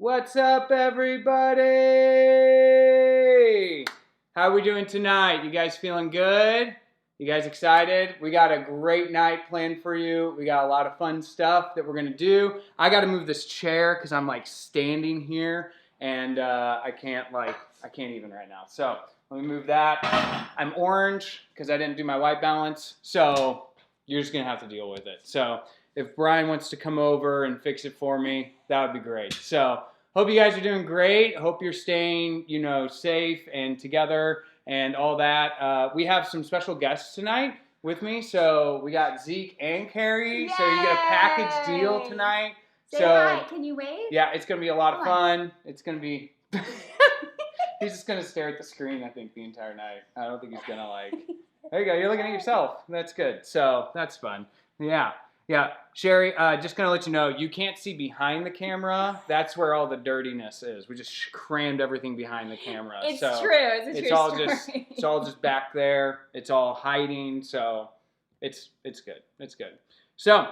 What's up, everybody? How are we doing tonight? You guys feeling good? You guys excited? We got a great night planned for you. We got a lot of fun stuff that we're gonna do. I gotta move this chair because I'm like standing here and I can't even right now. So let me move that. I'm orange because I didn't do my white balance. So you're just gonna have to deal with it. So if Brian wants to come over and fix it for me, that would be great. So hope you guys are doing great. Hope you're staying, safe and together and all that. We have some special guests tonight with me. So we got Zeke and Carrie. Yay! So you get a package deal tonight. Say hi. Can you wave? Yeah, it's going to be a lot of fun. It's going to be... He's just going to stare at the screen, I think, the entire night. I don't think he's going to There you go. You're looking at yourself. That's good. So that's fun. Yeah. Yeah, Sherry, just going to let you know, you can't see behind the camera. That's where all the dirtiness is. We just crammed everything behind the camera. It's true. It's a true story. It's all just back there. It's all hiding. So it's good. It's good. So,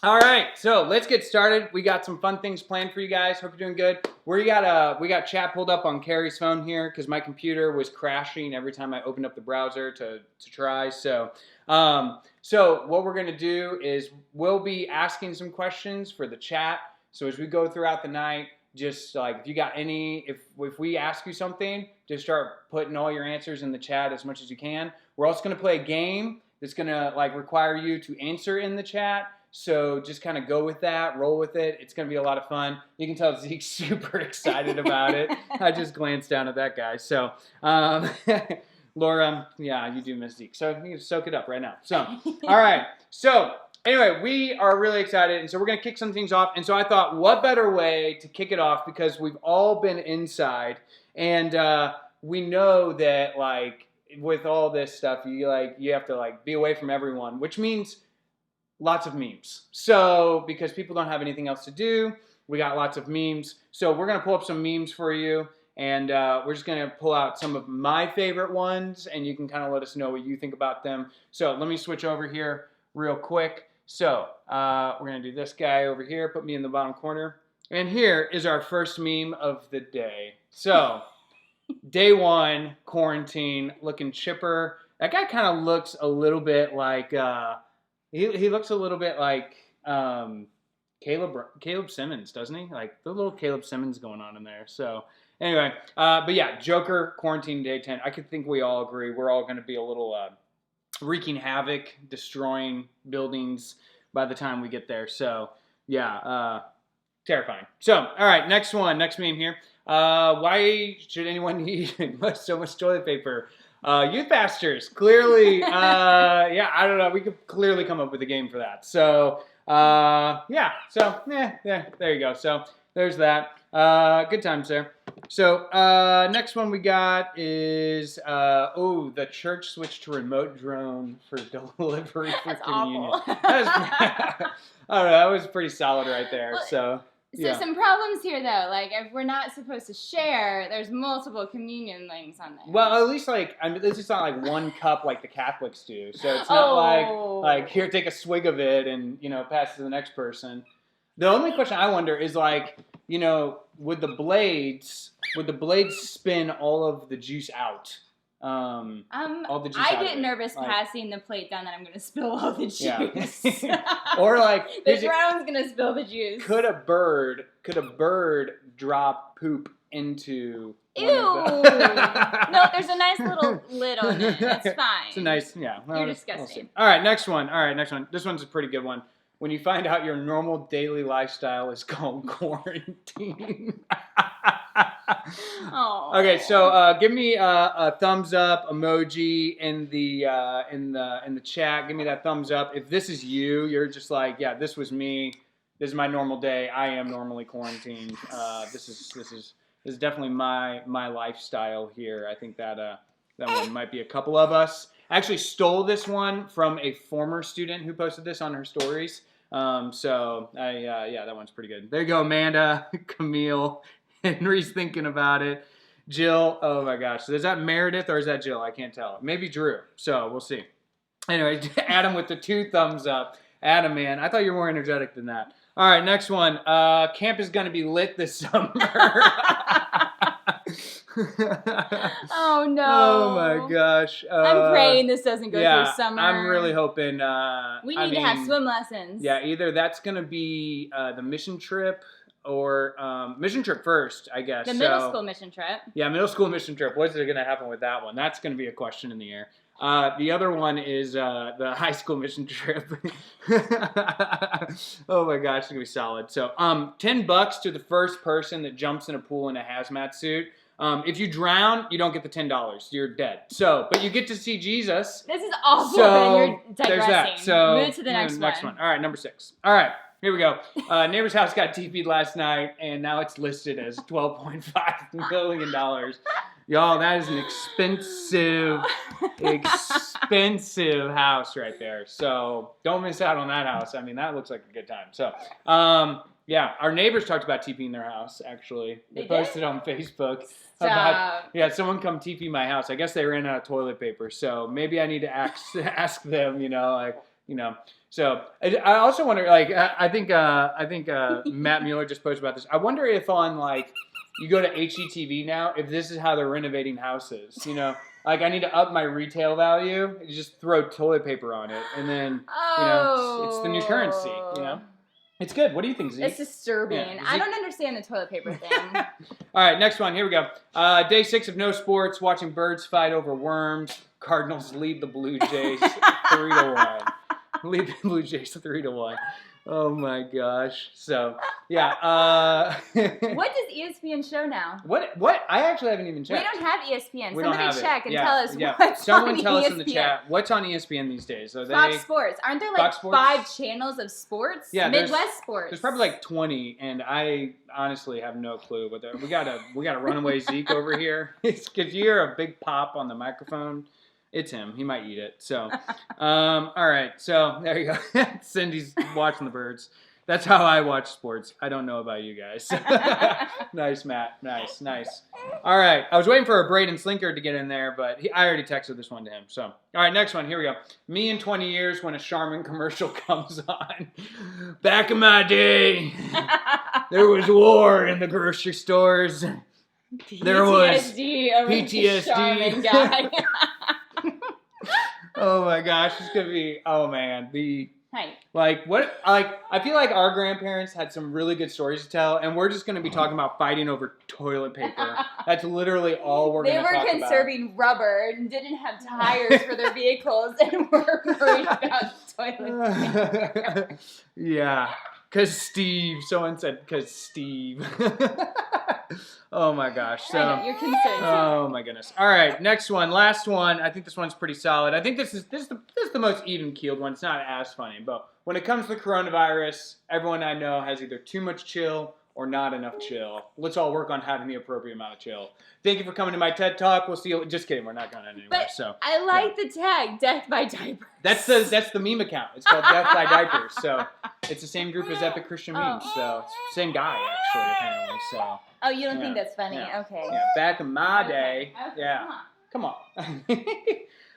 all right. So let's get started. We got some fun things planned for you guys. Hope you're doing good. We got chat pulled up on Carrie's phone here because my computer was crashing every time I opened up the browser to try. So what we're going to do is we'll be asking some questions for the chat. So as we go throughout the night, just if you got if we ask you something, just start putting all your answers in the chat as much as you can. We're also going to play a game that's going to require you to answer in the chat. So just kind of go with that, roll with it. It's going to be a lot of fun. You can tell Zeke's super excited about it. I just glanced down at that guy. So, Laura, yeah, you do miss Zeke. So you can soak it up right now. So, all right. So anyway, we are really excited. And so we're going to kick some things off. And so I thought, what better way to kick it off? Because we've all been inside. And we know that with all this stuff, you have to be away from everyone, which means lots of memes. So because people don't have anything else to do, we got lots of memes. So we're going to pull up some memes for you. And we're just going to pull out some of my favorite ones, and you can kind of let us know what you think about them. So let me switch over here real quick. So we're going to do this guy over here, put me in the bottom corner. And here is our first meme of the day. So day one, quarantine, looking chipper. That guy kind of looks a little bit like, he looks a little bit like Caleb Simmons, doesn't he? The little Caleb Simmons going on in there. So anyway, but yeah, Joker, quarantine day 10. I think we all agree we're all going to be a little wreaking havoc, destroying buildings by the time we get there. So yeah, terrifying. So all right, next meme here. Why should anyone need so much toilet paper? Youth pastors, clearly, yeah, I don't know. We could clearly come up with a game for that. So, yeah, so, there you go. So, there's that. Good times there. So, next one we got is, the church switched to remote drone for delivery for That's communion. Awful. I don't know, that was pretty solid right there. Well, So yeah. Some problems here, though. If we're not supposed to share, there's multiple communion things on there. Well, at least, this is not one cup like the Catholics do. So it's not here, take a swig of it and, pass it to the next person. The only question I wonder is, would the blades spin all of the juice out? All the juice I get nervous passing the plate down that I'm going to spill all the juice. Yeah. Or the drone's going to spill the juice. Could a bird drop poop into? Ew! No, there's a nice little lid on it. It's fine. It's a nice, yeah. You're disgusting. All right, next one. This one's a pretty good one. When you find out your normal daily lifestyle is called quarantine. Oh. Okay, so give me a thumbs up emoji in the chat. Give me that thumbs up. If this is you, you're just yeah, this was me. This is my normal day. I am normally quarantined. This is definitely my lifestyle here. I think that one might be a couple of us. I actually stole this one from a former student who posted this on her stories. Yeah, that one's pretty good. There you go, Amanda, Camille, Henry's thinking about it. Jill, oh my gosh. So is that Meredith or is that Jill? I can't tell. Maybe Drew. So we'll see. Anyway, Adam with the 2 thumbs up. Adam, man, I thought you were more energetic than that. All right, next one. Camp is going to be lit this summer. Oh no! Oh my gosh! I'm praying this doesn't go through summer. I'm really hoping. We need to have swim lessons. Yeah, either that's going to be the mission trip or mission trip first, I guess. The middle school mission trip. Yeah, middle school mission trip. What's going to happen with that one? That's going to be a question in the air. The other one is the high school mission trip. Oh my gosh, it's going to be solid. So, $10 to the first person that jumps in a pool in a hazmat suit. If you drown, you don't get the $10. You're dead. So, but you get to see Jesus. This is awful, So, and you're digressing. There's that. So, move to the next one. All right, number 6. All right, here we go. Neighbor's house got TP'd last night, and now it's listed as $12.5 million. Y'all, that is an expensive house right there. So don't miss out on that house. I mean, that looks like a good time. So, yeah, our neighbors talked about TPing their house, actually. They posted on Facebook. About, someone come TP my house. I guess they ran out of toilet paper. So maybe I need to ask them, So I also wonder, I think Matt Mueller just posted about this. I wonder if on, you go to HGTV now, if this is how they're renovating houses, I need to up my retail value, you just throw toilet paper on it, and then, it's the new currency, It's good. What do you think, Zeke? It's disturbing. Yeah, I don't understand the toilet paper thing. All right, next one. Here we go. Day 6 of no sports, watching birds fight over worms. Cardinals lead the Blue Jays 3-1. Lead the Blue Jays 3-1. Oh my gosh. So, yeah. What does ESPN show now? What? I actually haven't even checked. We don't have ESPN. We Somebody check and tell us what's on Someone tell ESPN. us in the chat. What's on ESPN these days? Fox Sports. Aren't there 5 channels of sports? Yeah, Midwest sports. There's probably 20, and I honestly have no clue. But we got a runaway Zeke over here. Because you hear a big pop on the microphone. It's him. He might eat it. So, all right. So there you go. Cindy's watching the birds. That's how I watch sports. I don't know about you guys. Nice, Matt. Nice. All right. I was waiting for a Braden Slinker to get in there, but I already texted this one to him. So, all right, next one. Here we go. Me in 20 years when a Charmin commercial comes on. Back in my day, there was war in the grocery stores. There was PTSD. Charmin guy. Oh my gosh, it's gonna be. Oh man, I feel like our grandparents had some really good stories to tell, and we're just gonna be talking about fighting over toilet paper. That's literally all we're gonna talk about. They were conserving rubber and didn't have tires for their vehicles, and were worried about toilet paper. Yeah, someone said, because Steve. Oh my gosh. So, you're concerned. Oh my goodness. All right, next one, last one. I think this one's pretty solid. I think this is the most even-keeled one. It's not as funny, but when it comes to coronavirus, everyone I know has either too much chill or not enough chill. Let's all work on having the appropriate amount of chill. Thank you for coming to my TED Talk. We'll see you. Just kidding. We're not going anywhere. But I like the tag, Death by Diapers. That's the meme account. It's called Death by Diapers. So it's the same group as Epic Christian Memes. So it's the same guy, actually, apparently. So. Oh, you don't think that's funny? Yeah. Okay. Yeah, back in my day. Okay. Yeah. Come on.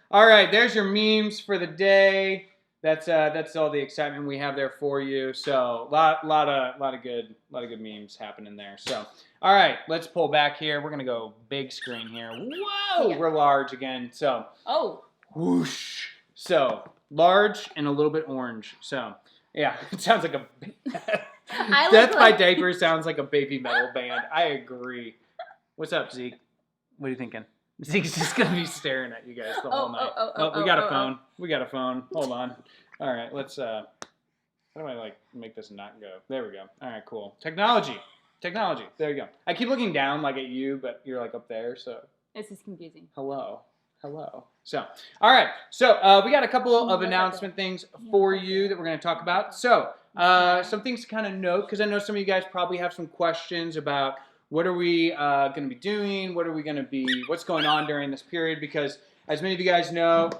All right, there's your memes for the day. That's all the excitement we have there for you. So lot of good memes happening there. So all right, let's pull back here. We're gonna go big screen here. Whoa, we're large again. So whoosh. So large and a little bit orange. So yeah, it sounds like a Death by Diaper sounds like a baby metal band. I agree. What's up, Zeke? What are you thinking? Zeke's just going to be staring at you guys the whole night. We got a phone. We got a phone. Hold on. All right, let's, how do I, make this not go? There we go. All right, cool. Technology. There you go. I keep looking down, at you, but you're, up there, so. This is confusing. Hello. So, all right. So, we got a couple of announcement things for you that we're going to talk about. So, some things to kind of note, because I know some of you guys probably have some questions about what are we going to be doing, what's going on during this period, because as many of you guys know,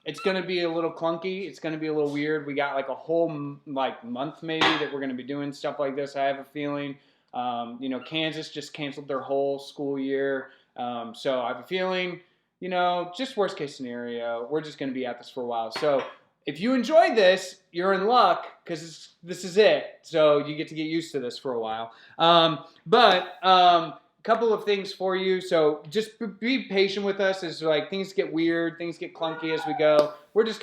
it's going to be a little clunky. It's going to be a little weird. We got a whole month maybe that we're going to be doing stuff like this. I have a feeling, Kansas just canceled their whole school year. So I have a feeling, just worst case scenario, we're just going to be at this for a while. So if you enjoyed this, you're in luck because this is it. So you get to get used to this for a while. Couple of things for you. So just be patient with us as like things get weird, things get clunky as we go. We're just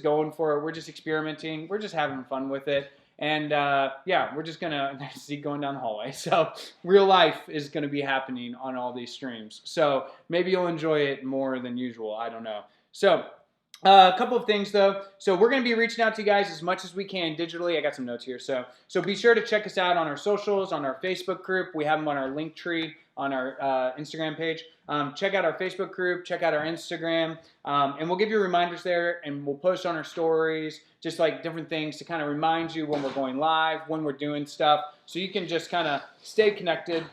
going for it. We're just experimenting. We're just having fun with it. And yeah, we're just gonna see going down the hallway. So real life is gonna be happening on all these streams. So maybe you'll enjoy it more than usual. I don't know. So a couple of things though. So we're going to be reaching out to you guys as much as we can digitally. I got some notes here. So be sure to check us out on our socials, on our Facebook group. We have them on our link tree on our Instagram page. Check out our Facebook group. Check out our Instagram. And we'll give you reminders there, and we'll post on our stories, just like different things to kind of remind you when we're going live, when we're doing stuff. So you can just kind of stay connected,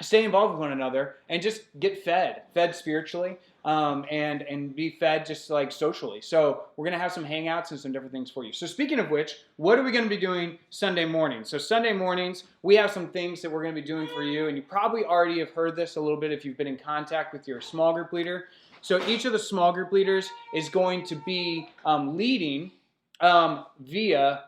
stay involved with one another, and just get fed spiritually. And be fed just like socially. So we're going to have some hangouts and some different things for you. So speaking of which, what are we going to be doing Sunday mornings? So Sunday mornings, we have some things that we're going to be doing for you. And you probably already have heard this a little bit if you've been in contact with your small group leader. So each of the small group leaders is going to be leading via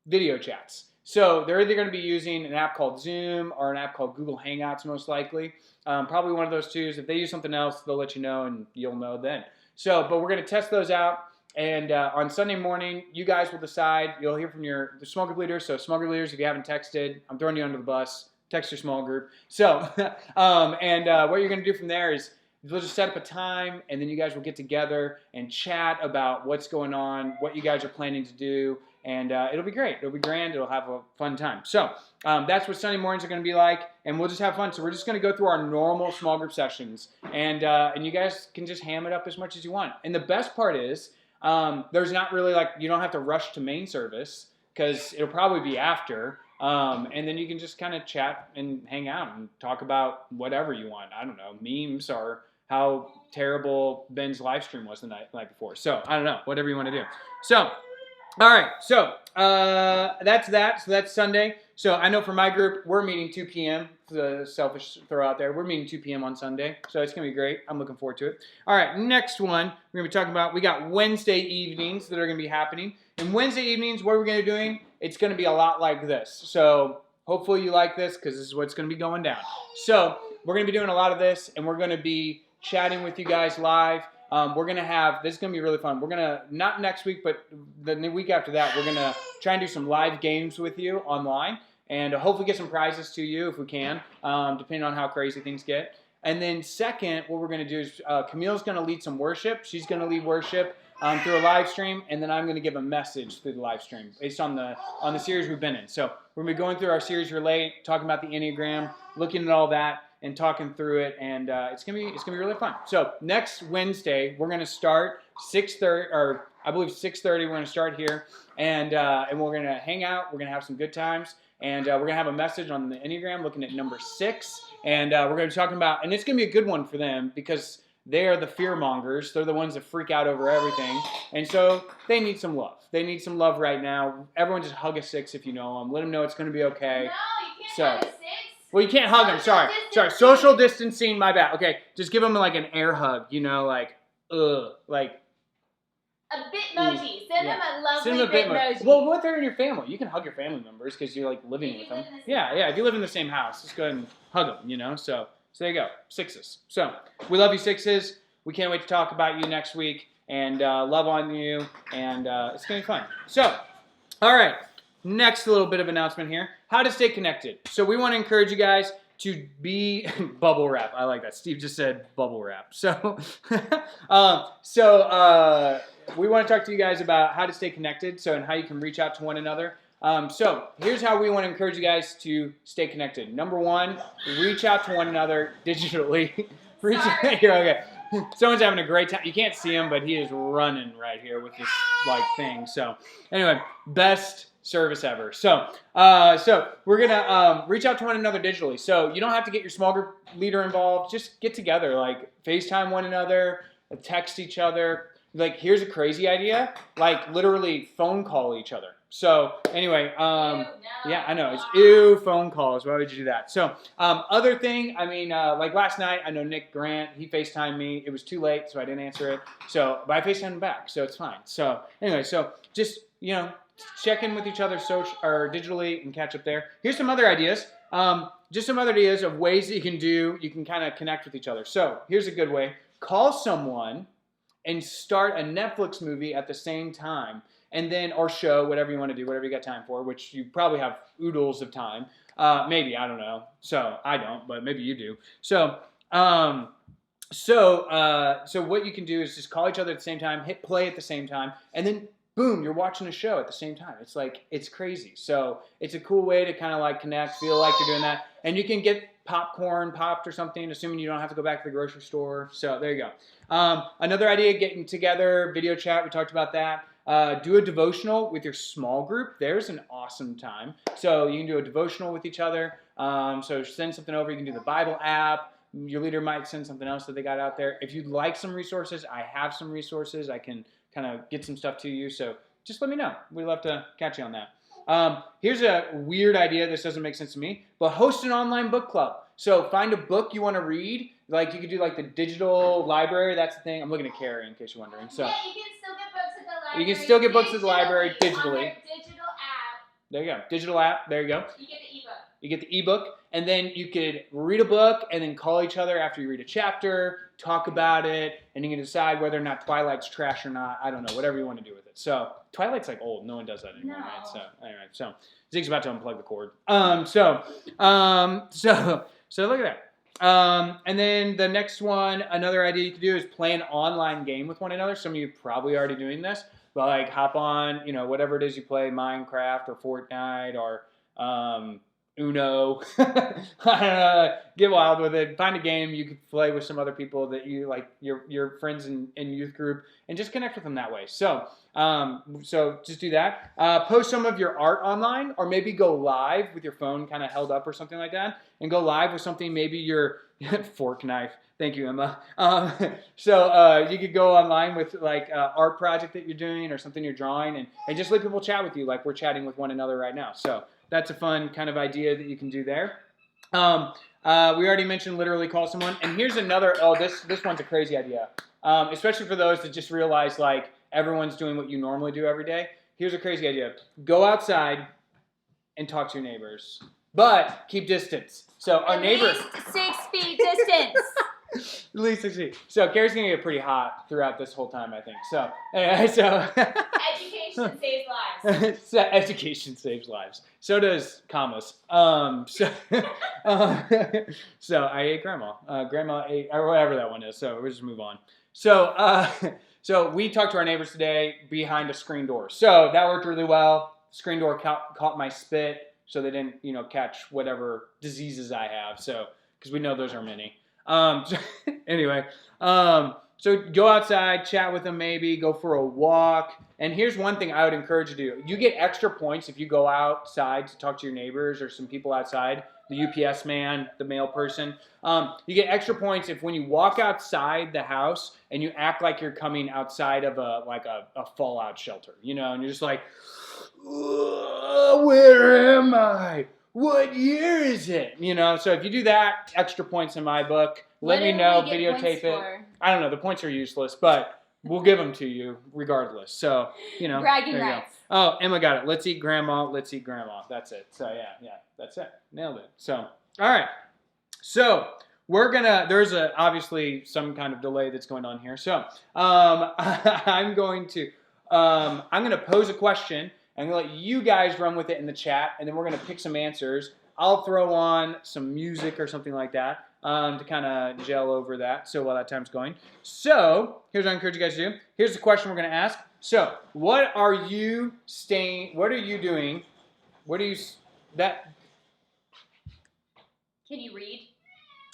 video chats. So they're either going to be using an app called Zoom or an app called Google Hangouts, most likely. Probably one of those two. If they use something else, they'll let you know, and you'll know then. So, but we're going to test those out. And on Sunday morning, you guys will decide. You'll hear from the small group leaders. So small group leaders, if you haven't texted, I'm throwing you under the bus. Text your small group. So, what you're going to do from there is we'll just set up a time, and then you guys will get together and chat about what's going on, what you guys are planning to do. And it'll be great. It'll be grand. It'll have a fun time. So that's what Sunday mornings are going to be like, and we'll just have fun. So we're just going to go through our normal small group sessions, and you guys can just ham it up as much as you want. And the best part is there's not really like you don't have to rush to main service because it'll probably be after, and then you can just kind of chat and hang out and talk about whatever you want. I don't know, memes or how terrible Ben's live stream was the night before. So I don't know, whatever you want to do. So. All right, so that's that. So that's Sunday. So I know for my group, we're meeting 2 p.m. The selfish throw out there. We're meeting 2 p.m. on Sunday, so it's going to be great. I'm looking forward to it. All right, next one we're going to be talking about, we got Wednesday evenings that are going to be happening. And Wednesday evenings, what are we going to be doing? It's going to be a lot like this. So hopefully you like this because this is what's going to be going down. So we're going to be doing a lot of this, and we're going to be chatting with you guys live. We're going to have, this is going to be really fun. We're going to, not next week, but the week after that, we're going to try and do some live games with you online and hopefully get some prizes to you if we can, depending on how crazy things get. And then second, what we're going to do is Camille's going to lead some worship. She's going to lead worship through a live stream, and then I'm going to give a message through the live stream based on the series we've been in. So we're going to be going through our series Relate, talking about the Enneagram, looking at all that, and talking through it, and it's gonna be really fun. So next Wednesday we're gonna start 6:30, or I believe 6:30. We're gonna start here, and we're gonna hang out. We're gonna have some good times, and we're gonna have a message on the Enneagram, looking at number 6, and we're gonna be talking about, and it's gonna be a good one for them because they are the fear mongers. They're the ones that freak out over everything, and so they need some love. They need some love right now. Everyone just hug a 6 if you know them. Let them know it's gonna be okay. No, you can't hug a 6. Well, you can't hug them. Sorry. Social distancing. My bad. Okay, just give them like an air hug. You know, like like a bitmoji. Send them a lovely bitmoji. Well, what they're in your family, you can hug your family members because you're like living with them. Yeah. If you live in the same house, just go ahead and hug them. You know. So there you go. 6s. So we love you 6s. We can't wait to talk about you next week and love on you, and it's gonna be fun. So, all right. Next little bit of announcement here. How to stay connected. So we want to encourage you guys to be bubble wrap. I like that. Steve just said bubble wrap. So, we want to talk to you guys about how to stay connected. So, and how you can reach out to one another. So here's how we want to encourage you guys to stay connected. Number 1, reach out to one another digitally. Okay. Someone's having a great time. You can't see him, but he is running right here with this like thing. So anyway, best service ever. So we're gonna reach out to one another digitally. So you don't have to get your small group leader involved. Just get together, like FaceTime one another, text each other. Like, here's a crazy idea. Like, literally phone call each other. So anyway, Ew, no. yeah, I know it's ew phone calls. Why would you do that? So other thing, I mean, like last night, I know Nick Grant, he FaceTimed me. It was too late, so I didn't answer it. So, but I FaceTimed him back, so it's fine. So anyway, so just check in with each other or digitally and catch up there. Here's some other ideas. Just some other ideas of ways that you can kind of connect with each other. So here's a good way. Call someone and start a Netflix movie at the same time, and then, or show, whatever you want to do, whatever you got time for, which you probably have oodles of time. Maybe, I don't know. So I don't, but maybe you do. So what you can do is just call each other at the same time, hit play at the same time, and then boom, you're watching a show at the same time. It's like, it's crazy. So it's a cool way to kind of like connect, feel like you're doing that. And you can get popcorn popped or something, assuming you don't have to go back to the grocery store. So there you go. Another idea, getting together, video chat, we talked about that. Do a devotional with your small group. There's an awesome time. So you can do a devotional with each other. So send something over. You can do the Bible app. Your leader might send something else that they got out there. If you'd like some resources, I have some resources. I can kind of get some stuff to you. So just let me know. We'd love to catch you on that. Here's a weird idea. This doesn't make sense to me, but host an online book club. So find a book you want to read. Like you could do like the digital library. That's the thing. I'm looking at Carrie in case you're wondering. So yeah, you can still get books at the library. You can still get books at the library digitally. On their digital app. There you go. Digital app. There you go. You get the ebook. You get the ebook, and then you could read a book and then call each other after you read a chapter, talk about it, and you can decide whether or not Twilight's trash or not. I don't know, whatever you want to do with it. So Twilight's like old. No one does that anymore, right? So anyway, so Zeke's about to unplug the cord. So look at that. And then the next one, another idea you could do is play an online game with one another. Some of you probably already doing this, but like hop on, whatever it is you play, Minecraft or Fortnite or Uno. Get wild with it. Find a game you could play with some other people that you like, your friends in youth group, and just connect with them that way. So just do that. Post some of your art online, or maybe go live with your phone kind of held up or something like that, and go live with something. Maybe your fork knife. Thank you, Emma. You could go online with like an art project that you're doing or something you're drawing, and just let people chat with you like we're chatting with one another right now. So that's a fun kind of idea that you can do there. We already mentioned literally call someone. And here's another, this one's a crazy idea. Especially for those that just realize like everyone's doing what you normally do every day. Here's a crazy idea. Go outside and talk to your neighbors, but keep distance. So our neighbor. At least 6 feet distance. At least 6 feet. So Carrie's gonna get pretty hot throughout this whole time, I think. So anyway, Education saves lives. Education saves lives. So does commas. So I ate grandma. Grandma ate, or whatever that one is. So we'll just move on. So we talked to our neighbors today behind a screen door. So that worked really well. Screen door caught my spit, so they didn't, catch whatever diseases I have. So because we know those are many. Anyway, so go outside, chat with them, maybe go for a walk. And here's one thing I would encourage you to do. You get extra points if you go outside to talk to your neighbors or some people outside, the UPS man, the mail person. You get extra points if when you walk outside the house and you act like you're coming outside of a fallout shelter, and you're just like, where am I? What year is it? So if you do that, extra points in my book. Let me know, videotape it. I don't know, the points are useless, but we'll give them to you regardless. So, bragging rights. Oh, Emma got it. Let's eat grandma. Let's eat grandma. That's it. So yeah, that's it. Nailed it. So, all right. So there's obviously some kind of delay that's going on here. So I'm going to pose a question. I'm going to let you guys run with it in the chat, and then we're going to pick some answers. I'll throw on some music or something like that to kind of gel over that. So while that time's going. So here's what I encourage you guys to do. Here's the question we're going to ask. So what are you doing? Can you read?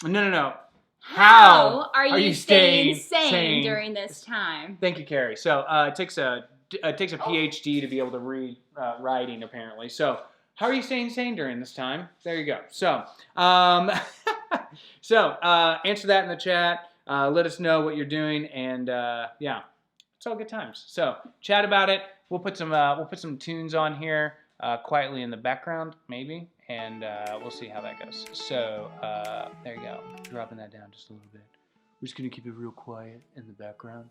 No. How are you staying sane during this time? Thank you, Carrie. So it takes a PhD to be able to read writing, apparently. So how are you staying sane during this time? There you go. So answer that in the chat. Let us know what you're doing, and it's all good times. So chat about it. We'll put some tunes on here quietly in the background, maybe, and we'll see how that goes. So there you go. Dropping that down just a little bit. We're just gonna keep it real quiet in the background,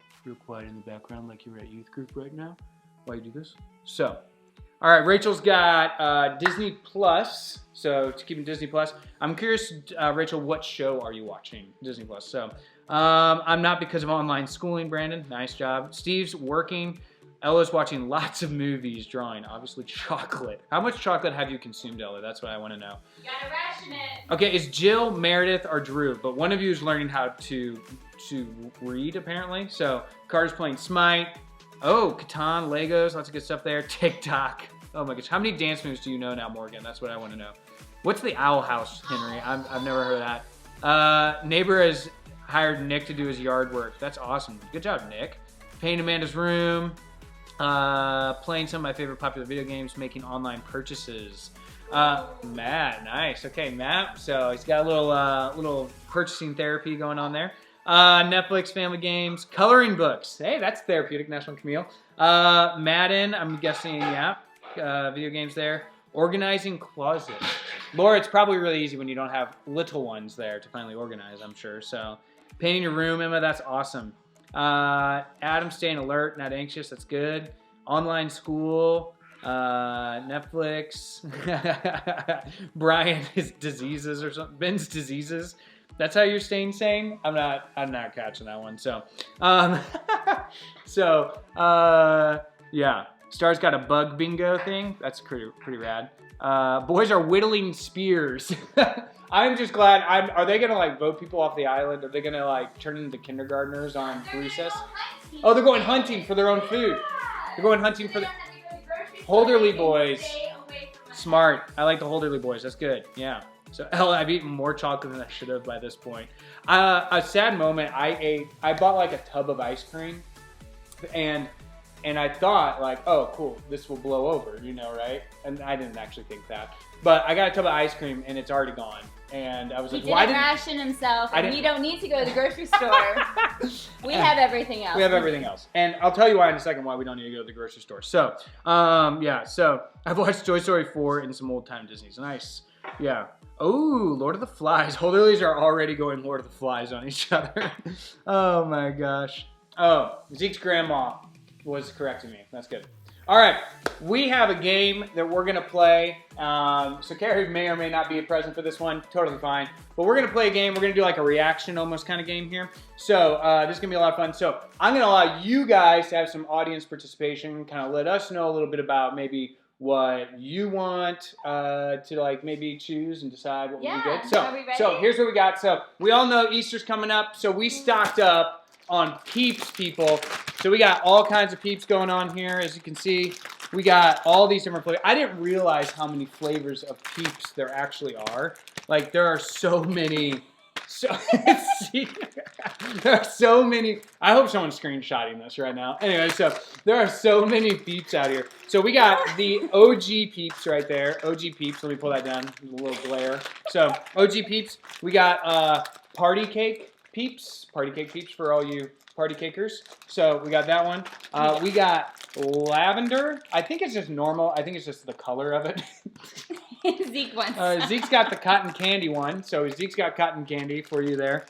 like you're at youth group right now. While you do this. So, all right, Rachel's got Disney Plus. So to keep in Disney Plus, I'm curious, Rachel, what show are you watching? Disney Plus. So I'm not because of online schooling. Brandon, nice job. Steve's working. Ella's watching lots of movies, drawing, obviously chocolate. How much chocolate have you consumed, Ella? That's what I want to know. You gotta ration it. Okay, it's Jill, Meredith, or Drew, but one of you is learning how to read, apparently. So Carter's playing Smite. Oh, Catan, Legos, lots of good stuff there. TikTok. Oh my gosh, how many dance moves do you know now, Morgan? That's what I want to know. What's the Owl House, Henry? I've never heard of that. Neighbor has hired Nick to do his yard work. That's awesome. Good job, Nick. Painting Amanda's room. Playing some of my favorite popular video games, making online purchases. Matt, nice. Okay, Matt. So he's got a little purchasing therapy going on there. Netflix, family games, coloring books. Hey, that's therapeutic, National Camille. Madden, I'm guessing, yeah. Video games there. Organizing closet. Laura, it's probably really easy when you don't have little ones there to finally organize, I'm sure. So, painting your room, Emma, that's awesome. Adam staying alert, not anxious, that's good. Online school, Netflix. Brian, his diseases or something. Ben's diseases. That's how you're staying sane? I'm not catching that one. So, yeah. Star's got a bug bingo thing. That's pretty rad. Boys are whittling spears. I'm just glad. Are they gonna like vote people off the island? Are they gonna like turn into kindergartners on recess? Oh, they're going hunting for their own food. They're going hunting for the Holderly boys. Smart. I like the Holderly boys. That's good. Yeah. So, Ella, I've eaten more chocolate than I should have by this point. A sad moment, I bought like a tub of ice cream, and I thought like, oh, cool, this will blow over, you know, right? And I didn't actually think that. But I got a tub of ice cream, and it's already gone. And I was like, why didn't... He didn't ration himself, and we don't need to go to the grocery store. We have everything else. We have everything else. And I'll tell you why in a second why we don't need to go to the grocery store. So, yeah, so I've watched Toy Story 4 and some old-time Disney's. Nice. Yeah. Oh, Lord of the Flies. Holderlies are already going Lord of the Flies on each other. Oh, my gosh. Oh, Zeke's grandma was correcting me. That's good. All right. We have a game that we're going to play. So Carrie may or may not be present for this one. Totally fine. But we're going to play a game. We're going to do like a reaction almost kind of game here. So this is going to be a lot of fun. So I'm going to allow you guys to have some audience participation. Kind of let us know a little bit about maybe what you want to like maybe choose and decide what would be good. Are we ready? So here's what we got. So we all know Easter's coming up. So we stocked up on Peeps, people. So we got all kinds of Peeps going on here. As you can see, we got all these different flavors. I didn't realize how many flavors of Peeps there actually are. Like there are so many. There are so many. I hope someone's screenshotting this right now. Anyway, so there are so many Peeps out here. So we got the OG Peeps right there. OG Peeps. Let me pull that down. A little glare. So OG Peeps. We got Party Cake Peeps. Party Cake Peeps for all you party cakers. So we got that one. We got lavender. I think it's just normal. I think it's just the color of it. Zeke wants. Zeke's got the cotton candy one, so Zeke's got cotton candy for you there.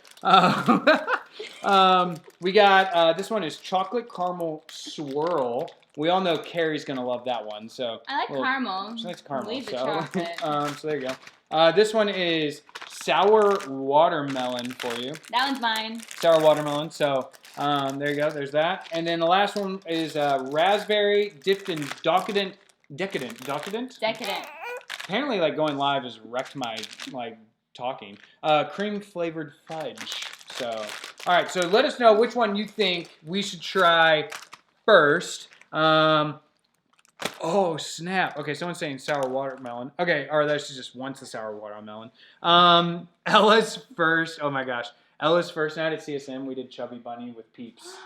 We got this one is chocolate caramel swirl. We all know Carrie's gonna love that one. So I like caramel. She likes caramel. Leave the so chocolate. so there you go. This one is sour watermelon for you. That one's mine. Sour Watermelon. So there you go. There's that. And then the last one is raspberry dipped in decadent. Apparently, like going live has wrecked my like talking. Cream flavored fudge. So, all right. So let us know which one you think we should try first. Oh snap! Okay, someone's saying sour watermelon. Okay, or that's just wants the sour watermelon. Ella's first. Oh my gosh, Ella's first night at CSM. We did Chubby Bunny with Peeps.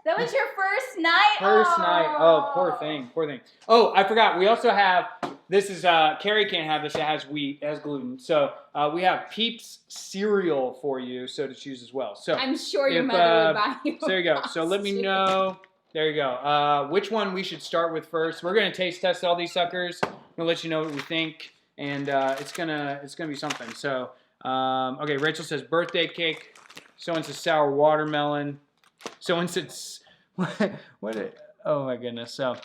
That was your first night? First night. Oh, poor thing. Poor thing. Oh, I forgot. We also have, this is, Carrie can't have this. It has wheat. It has gluten. So we have Peeps cereal for you, so to choose as well. So I'm sure your mother would buy you. So there you go. So let me know. There you go. Which one we should start with first? We're gonna taste test all these suckers. I'm gonna let you know what we think, and it's gonna be something. So, okay, Rachel says birthday cake. Someone says sour watermelon. Someone says oh my goodness. So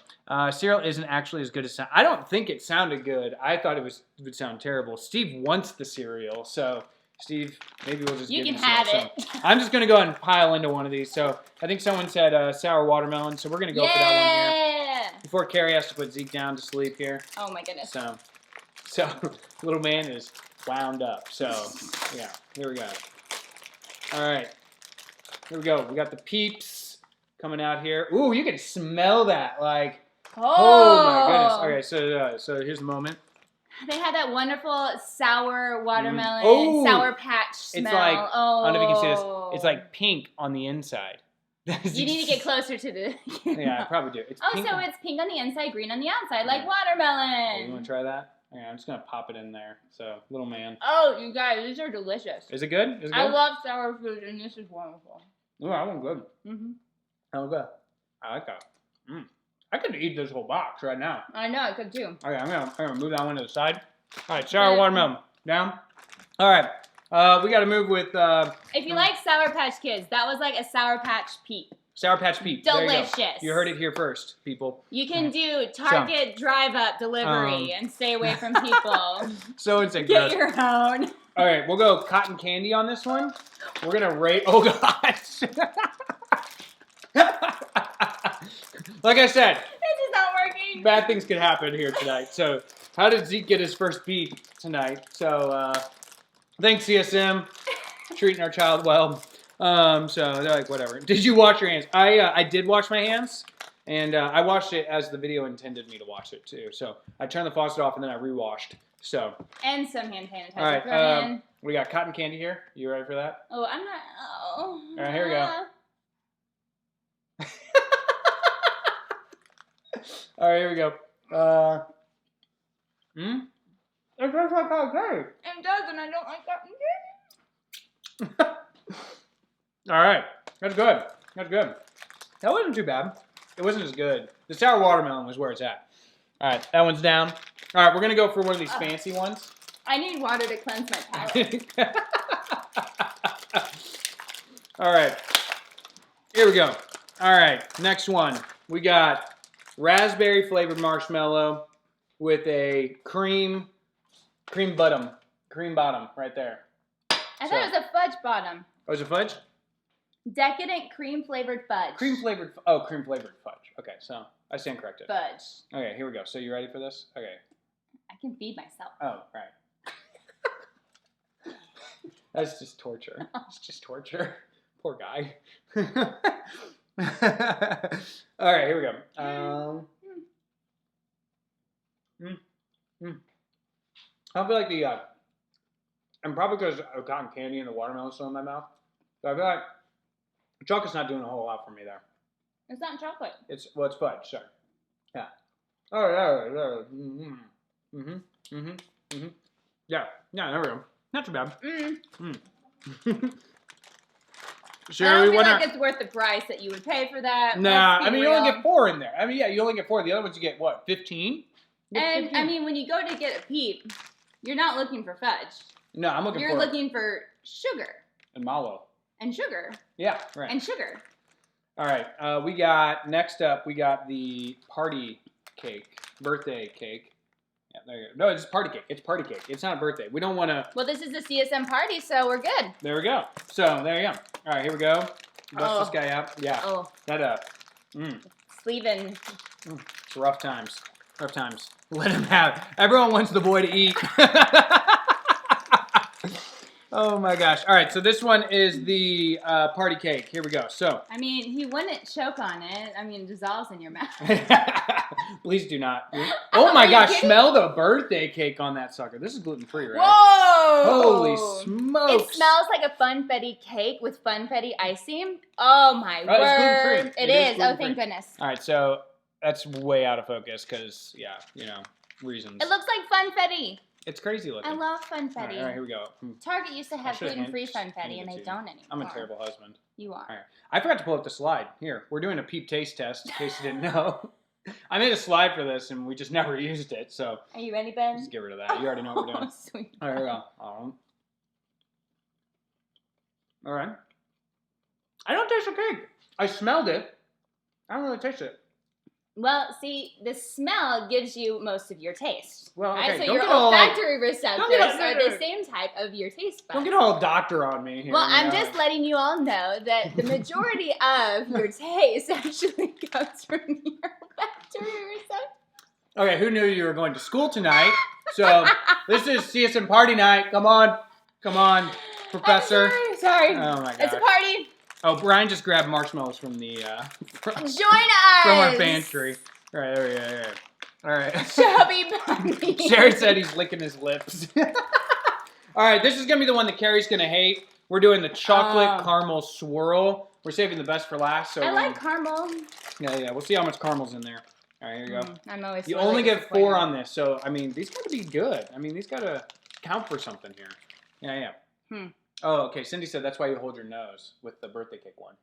cereal isn't actually as good as sound. I don't think it sounded good. I thought it would sound terrible. Steve wants the cereal, so Steve, maybe we'll just give him have some. it. So I'm just gonna go ahead and pile into one of these. So I think someone said sour watermelon, so we're gonna go for that one here. Before Carrie has to put Zeke down to sleep here. Oh my goodness. So little man is wound up. So yeah, here we go. All right, here we go. We got the peeps coming out here. Ooh, you can smell that, like. Oh my goodness. Okay, so here's the moment. They had that wonderful sour watermelon, sour patch smell. It's like, I don't know if you can see this. It's like pink on the inside. You need to get closer to the. Yeah, I probably do. It's pink so it's pink on the inside, green on the outside, like watermelon. Oh, you want to try that? Yeah, I'm just gonna pop it in there. So, little man. Oh, you guys, these are delicious. Is it good? Is it good? I love sour food, and this is wonderful. Oh, that one's good. That one's good. I like that. I could eat this whole box right now. I know, I could too. Okay, I'm gonna move that one to the side. All right, sour watermelon down. All right, we got to move with. If you like Sour Patch Kids, that was like a Sour Patch Peep. Sour Patch Peep. Delicious. You heard it here first, people. You can do Target drive-up delivery and stay away from people. So insane. Get your own. All right, we'll go cotton candy on this one. We're gonna rate. Oh gosh. Like I said, this is not working. Bad things could happen here tonight. So, how did Zeke get his first beat tonight? So, thanks CSM, treating our child well. So they're like, whatever. Did you wash your hands? I did wash my hands, and I washed it as the video intended me to wash it too. So I turned the faucet off and then I re-washed. So. And some hand sanitizer. All right. We got cotton candy here. You ready for that? Oh, I'm not. Oh. All right, here we go. All right, here we go. It tastes like cotton candy. It does, and I don't like cotton candy. All right, that's good. That's good. That wasn't too bad. It wasn't as good. The sour watermelon was where it's at. All right, that one's down. All right, we're gonna go for one of these fancy ones. I need water to cleanse my palate. All right, here we go. All right, next one. We got raspberry flavored marshmallow with a cream bottom right there. I thought it was a fudge bottom. Oh, is it fudge? Decadent cream flavored fudge. Cream flavored fudge. Okay, so I stand corrected. Fudge. Okay, here we go. So you ready for this? Okay. I can feed myself. Oh, right. That's just torture. It's just torture. Poor guy. All right, here we go. I feel like and probably because of cotton candy and the watermelon still in my mouth. So I feel like chocolate's not doing a whole lot for me there. It's not chocolate. It's fudge. Sorry. Yeah. Oh yeah. Yeah. There we go. Not too bad. Sure, I don't feel like it's worth the price that you would pay for that. Nah, I mean, you only get 4 in there. I mean, yeah, you only get 4. The other ones you get, what, 15? And, 15. I mean, when you go to get a Peep, you're not looking for fudge. No, I'm looking You're looking for sugar. And mallow. And sugar. Yeah, right. And sugar. All right, next up, we got the party cake, birthday cake. Yeah, there you go. No, it's party cake. It's party cake. It's not a birthday. We don't want to. Well, this is the CSM party, so we're good. There we go. So there you go. All right, here we go. Bust this guy out. Yeah. Oh. That Sleeving. It's rough times. Rough times. Let him have it. Everyone wants the boy to eat. Oh my gosh. All right, so this one is the party cake. Here we go. So. I mean, he wouldn't choke on it. I mean, it dissolves in your mouth. Please do not. Oh my gosh, smell the birthday cake on that sucker. This is gluten-free, right? Whoa! Holy smokes. It smells like a funfetti cake with funfetti icing. Oh my word. It's gluten-free. It is. Oh, thank goodness. All right, so that's way out of focus because, yeah, you know, reasons. It looks like funfetti. It's crazy looking. I love funfetti. All right, here we go. Target used to have gluten-free funfetti, hand and it they to you. don't anymore. I'm a terrible husband. You are. All right. I forgot to pull up the slide. Here, we're doing a peep taste test, in case you didn't know. I made a slide for this, and we just never used it, so. Are you ready, Ben? Just get rid of that. You already know what we're doing. Sweet. All right, here we go. All right. I don't taste the cake. I smelled it. I don't really taste it. Well, see, the smell gives you most of your taste. Well, okay. Right? So don't your get all, olfactory receptors all, are the same type of your taste buds. Don't get all doctor on me here. Well, I'm just letting you all know that the majority of your taste actually comes from your olfactory receptors. Okay, who knew you were going to school tonight? So this is CSM party night. Come on, Professor. I'm sorry. Oh my god. It's a party. Oh, Brian just grabbed marshmallows from the Join us from our pantry. All right, there we go. All right. Chubby bunny. Jared said he's licking his lips. All right, this is gonna be the one that Carrie's gonna hate. We're doing the chocolate caramel swirl. We're saving the best for last. So I like caramel. Yeah. We'll see how much caramel's in there. All right, here you go. I'm always. You only get 4 on this, so I mean, these gotta be good. I mean, these gotta count for something here. Yeah. Oh, okay. Cindy said that's why you hold your nose with the birthday cake one.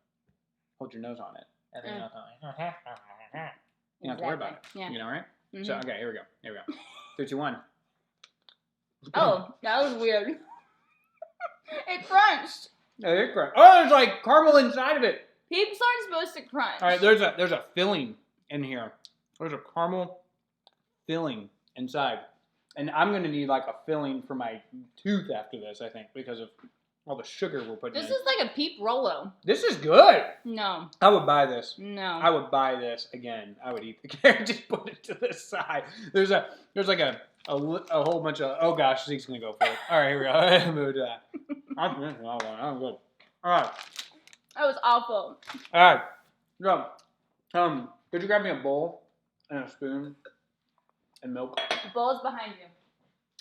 Hold your nose on it. And then you don't have to worry about it. Yeah. You know, right? So, okay, here we go. 3, 2, 1. Oh, that was weird. It crunched. Yeah, it crunched. Oh, there's like caramel inside of it. Peeps aren't supposed to crunch. All right, there's a filling in here. There's a caramel filling inside. And I'm going to need like a filling for my tooth after this, I think, because of all the sugar we're putting in. This is like a Peep Rolo. This is good. No. I would buy this. No. I would buy this again. I would eat the carrot. Just put it to the side. There's like a whole bunch of, oh gosh, Zeke's going to go for it. All right, here we go. Move to that. I'm good. All right. That was awful. All right. So, could you grab me a bowl and a spoon and milk? The bowl's behind you.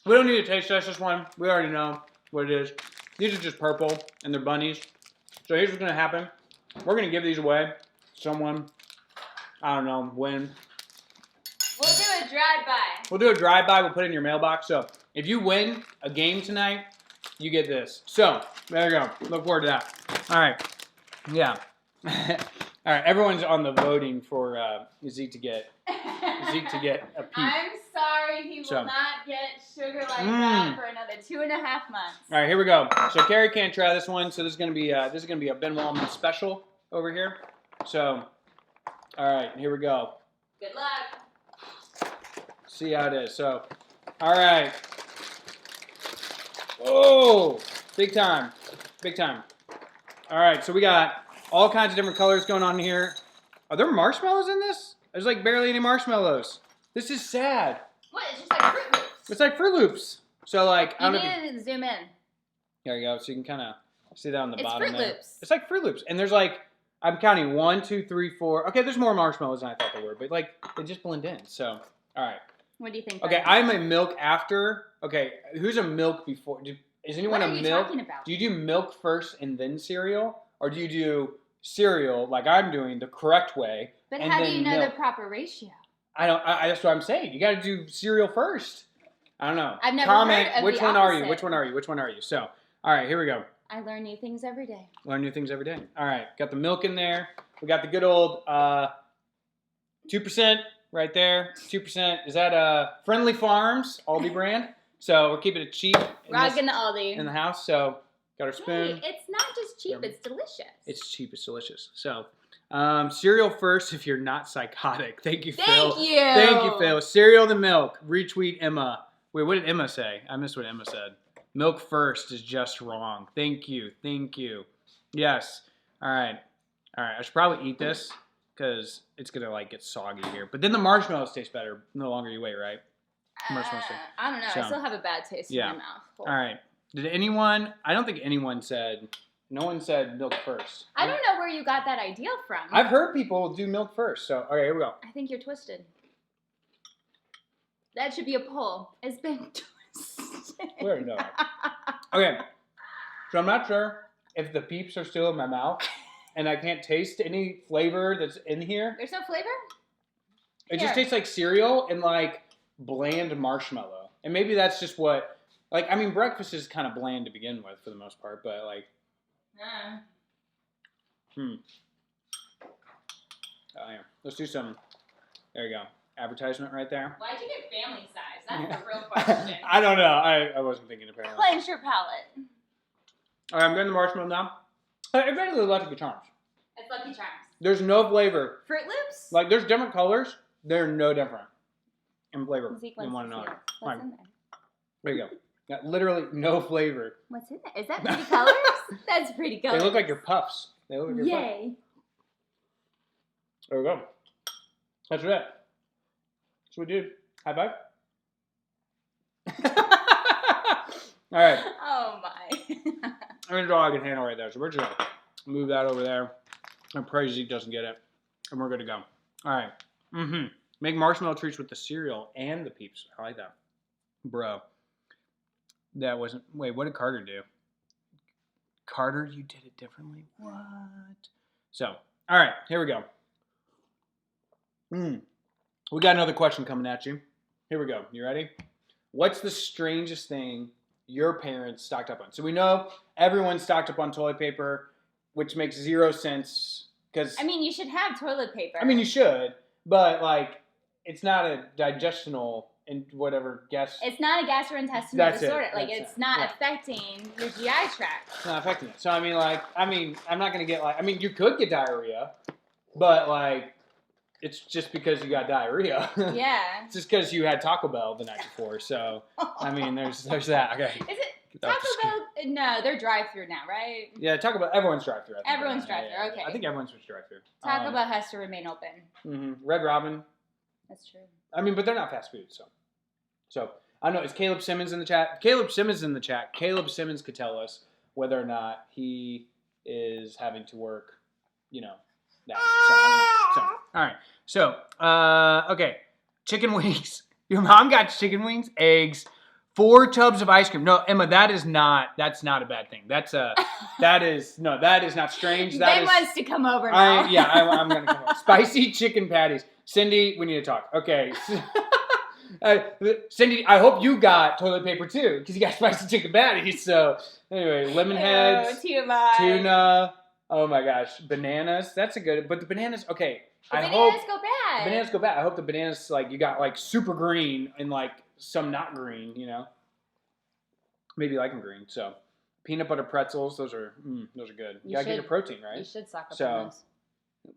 We don't need to taste test this one. We already know what it is. These are just purple, and they're bunnies. So here's what's going to happen. We're going to give these away to someone, I don't know, when. We'll do a drive-by. We'll do a drive-by. We'll put it in your mailbox. So if you win a game tonight, you get this. So there you go. Look forward to that. All right. Yeah. All right. Everyone's on the voting for Zeke to get a peep. I'm sorry, he will not get sugar like that for another 2.5 months. All right, here we go. So Carrie can't try this one, so this is gonna be a Ben Wallman special over here. So, all right, here we go. Good luck. See how it is. So, all right. Oh, big time. All right, so we got all kinds of different colors going on here. Are there marshmallows in this? There's like barely any marshmallows. This is sad. What? It's just like Fruit Loops. It's like Fruit Loops. So like, I don't know. You need to zoom in. There you go. So you can kind of see that on the bottom Fruit there. Loops. It's like Fruit Loops. And there's like, I'm counting 1, 2, 3, 4. Okay, there's more marshmallows than I thought there were, but like, they just blend in. So, all right. What do you think? Okay, I'm a milk after. Okay, who's a milk before? Is anyone What a are you milk? talking about? Do you do milk first and then cereal? Or do you do cereal like I'm doing the correct way? But and how do then you know milk? the proper ratio? That's what I'm saying. You got to do cereal first. I don't know. I've never Comment heard of which the one are you? opposite. Which one are you? So, all right, here we go. I learn new things every day. Learn new things every day. All right, got the milk in there. We got the good old 2% right there. 2%. Is that Friendly Farms Aldi brand? So we're keeping it cheap Rockin' Aldi. in the house. So got our spoon. Hey, it's not just cheap; it's delicious. It's cheap. It's delicious. So cereal first if you're not psychotic. Thank you, Phil. Thank you. Thank you, Phil. Cereal to milk. Retweet Emma. Wait, what did Emma say? I missed what Emma said. Milk first is just wrong. Thank you. Yes. All right. I should probably eat this because it's gonna like get soggy here. But then the marshmallows taste better the longer you wait, right? Marshmallows. I don't know. So, I still have a bad taste in my mouth. All right. Did anyone? I don't think anyone said. No one said milk first. I don't know where you got that idea from. I've heard people do milk first. So okay, here we go. I think you're twisted. That should be a poll. It's been twisted. Where no. Okay. So I'm not sure if the peeps are still in my mouth, and I can't taste any flavor that's in here. There's no flavor? It just tastes like cereal and like bland marshmallow. And maybe that's just what, like, I mean, breakfast is kind of bland to begin with for the most part, but like, Oh, yeah. Let's do some, there you go. Advertisement right there. Why'd you get family size? That's the real question. I don't know. I wasn't thinking apparently. Cleanse your palate. All right, I'm getting the marshmallow now. It's really Lucky Charms. It's Lucky Charms. There's no flavor. Fruit Loops? Like, there's different colors. They're no different in flavor than one another. What's in there? There you go. Got literally no flavor. What's in there? Is that pretty colors? That's pretty colors. They look like your puffs. They look like your puffs. Yay. There we go. That's it. That's what we did. High five. All right. Oh, my. I mean, it's all I can handle right there. So we're just going to move that over there. And pray Zeke doesn't get it. And we're good to go. All right. Mm-hmm. Make marshmallow treats with the cereal and the Peeps. I like that. Bro. That wasn't... Wait, what did Carter do? Carter, you did it differently? What? So, all right. Here we go. We got another question coming at you. Here we go. You ready? What's the strangest thing your parents stocked up on? So we know everyone stocked up on toilet paper, which makes zero sense. Because I mean, you should have toilet paper. I mean, you should, but like, it's not a digestional and whatever It's not a gastrointestinal disorder. Like, That's it's not affecting your GI tract. It's not affecting it. So I mean, like, I'm not gonna get like, I mean, you could get diarrhea, but like, it's just because you got diarrhea. Yeah. It's just because you had Taco Bell the night before. So I mean, there's that. Okay. Is it Taco Bell? No, they're drive-through now, right? Yeah, Taco Bell. Everyone's drive-through. Everyone's drive-through. Yeah. Okay. I think everyone's drive-through. Taco Bell has to remain open. Mm-hmm. Red Robin. That's true. I mean, but they're not fast food, so I don't know. Is Caleb Simmons in the chat? Caleb Simmons in the chat. Caleb Simmons could tell us whether or not he is having to work, you know, that. So all right. So, okay. Chicken wings. Your mom got chicken wings, eggs, 4 tubs of ice cream. No, Emma, that's not a bad thing. That is not strange. Ben wants to come over now. I'm going to come over. Spicy chicken patties. Cindy, we need to talk. Okay. Cindy, I hope you got toilet paper too, because you got spicy chicken patties. So, anyway, lemon heads, tuna. Oh my gosh, bananas. That's a good. But the bananas, okay. Bananas go bad. Bananas go bad. I hope the bananas, like, you got like super green and like some not green. You know, maybe you like them green. So, peanut butter pretzels. Those are good. You gotta get your protein, right? You should suck up on those.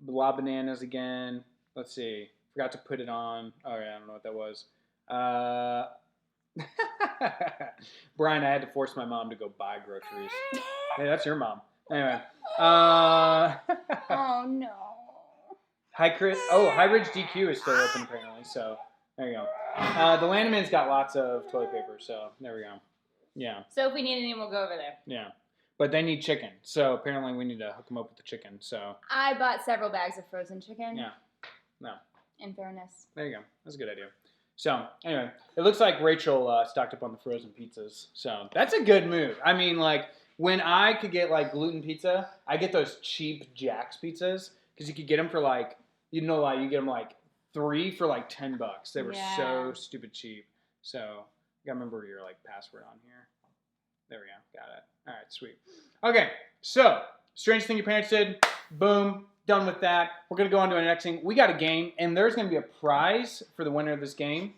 Blah bananas again. Let's see. Forgot to put it on. Oh yeah, I don't know what that was. Brian, I had to force my mom to go buy groceries. Hey, that's your mom. Anyway. Oh no. High Ridge DQ is still open apparently. So there you go. The Landman's got lots of toilet paper. So there we go. Yeah. So if we need any, we'll go over there. Yeah. But they need chicken. So apparently we need to hook them up with the chicken. So I bought several bags of frozen chicken. Yeah. No. In fairness. There you go. That's a good idea. So, anyway, it looks like Rachel stocked up on the frozen pizzas. So, that's a good move. I mean, like, when I could get, like, gluten pizza, I get those cheap Jack's pizzas. Because you could get them for, like, you get them, like, 3 for, like, $10. They were so stupid cheap. So, you got to remember your, like, password on here. There we go. Got it. All right, sweet. Okay, so, strange thing your parents did. Boom. Done with that. We're going to go on to our next thing. We got a game, and there's going to be a prize for the winner of this game.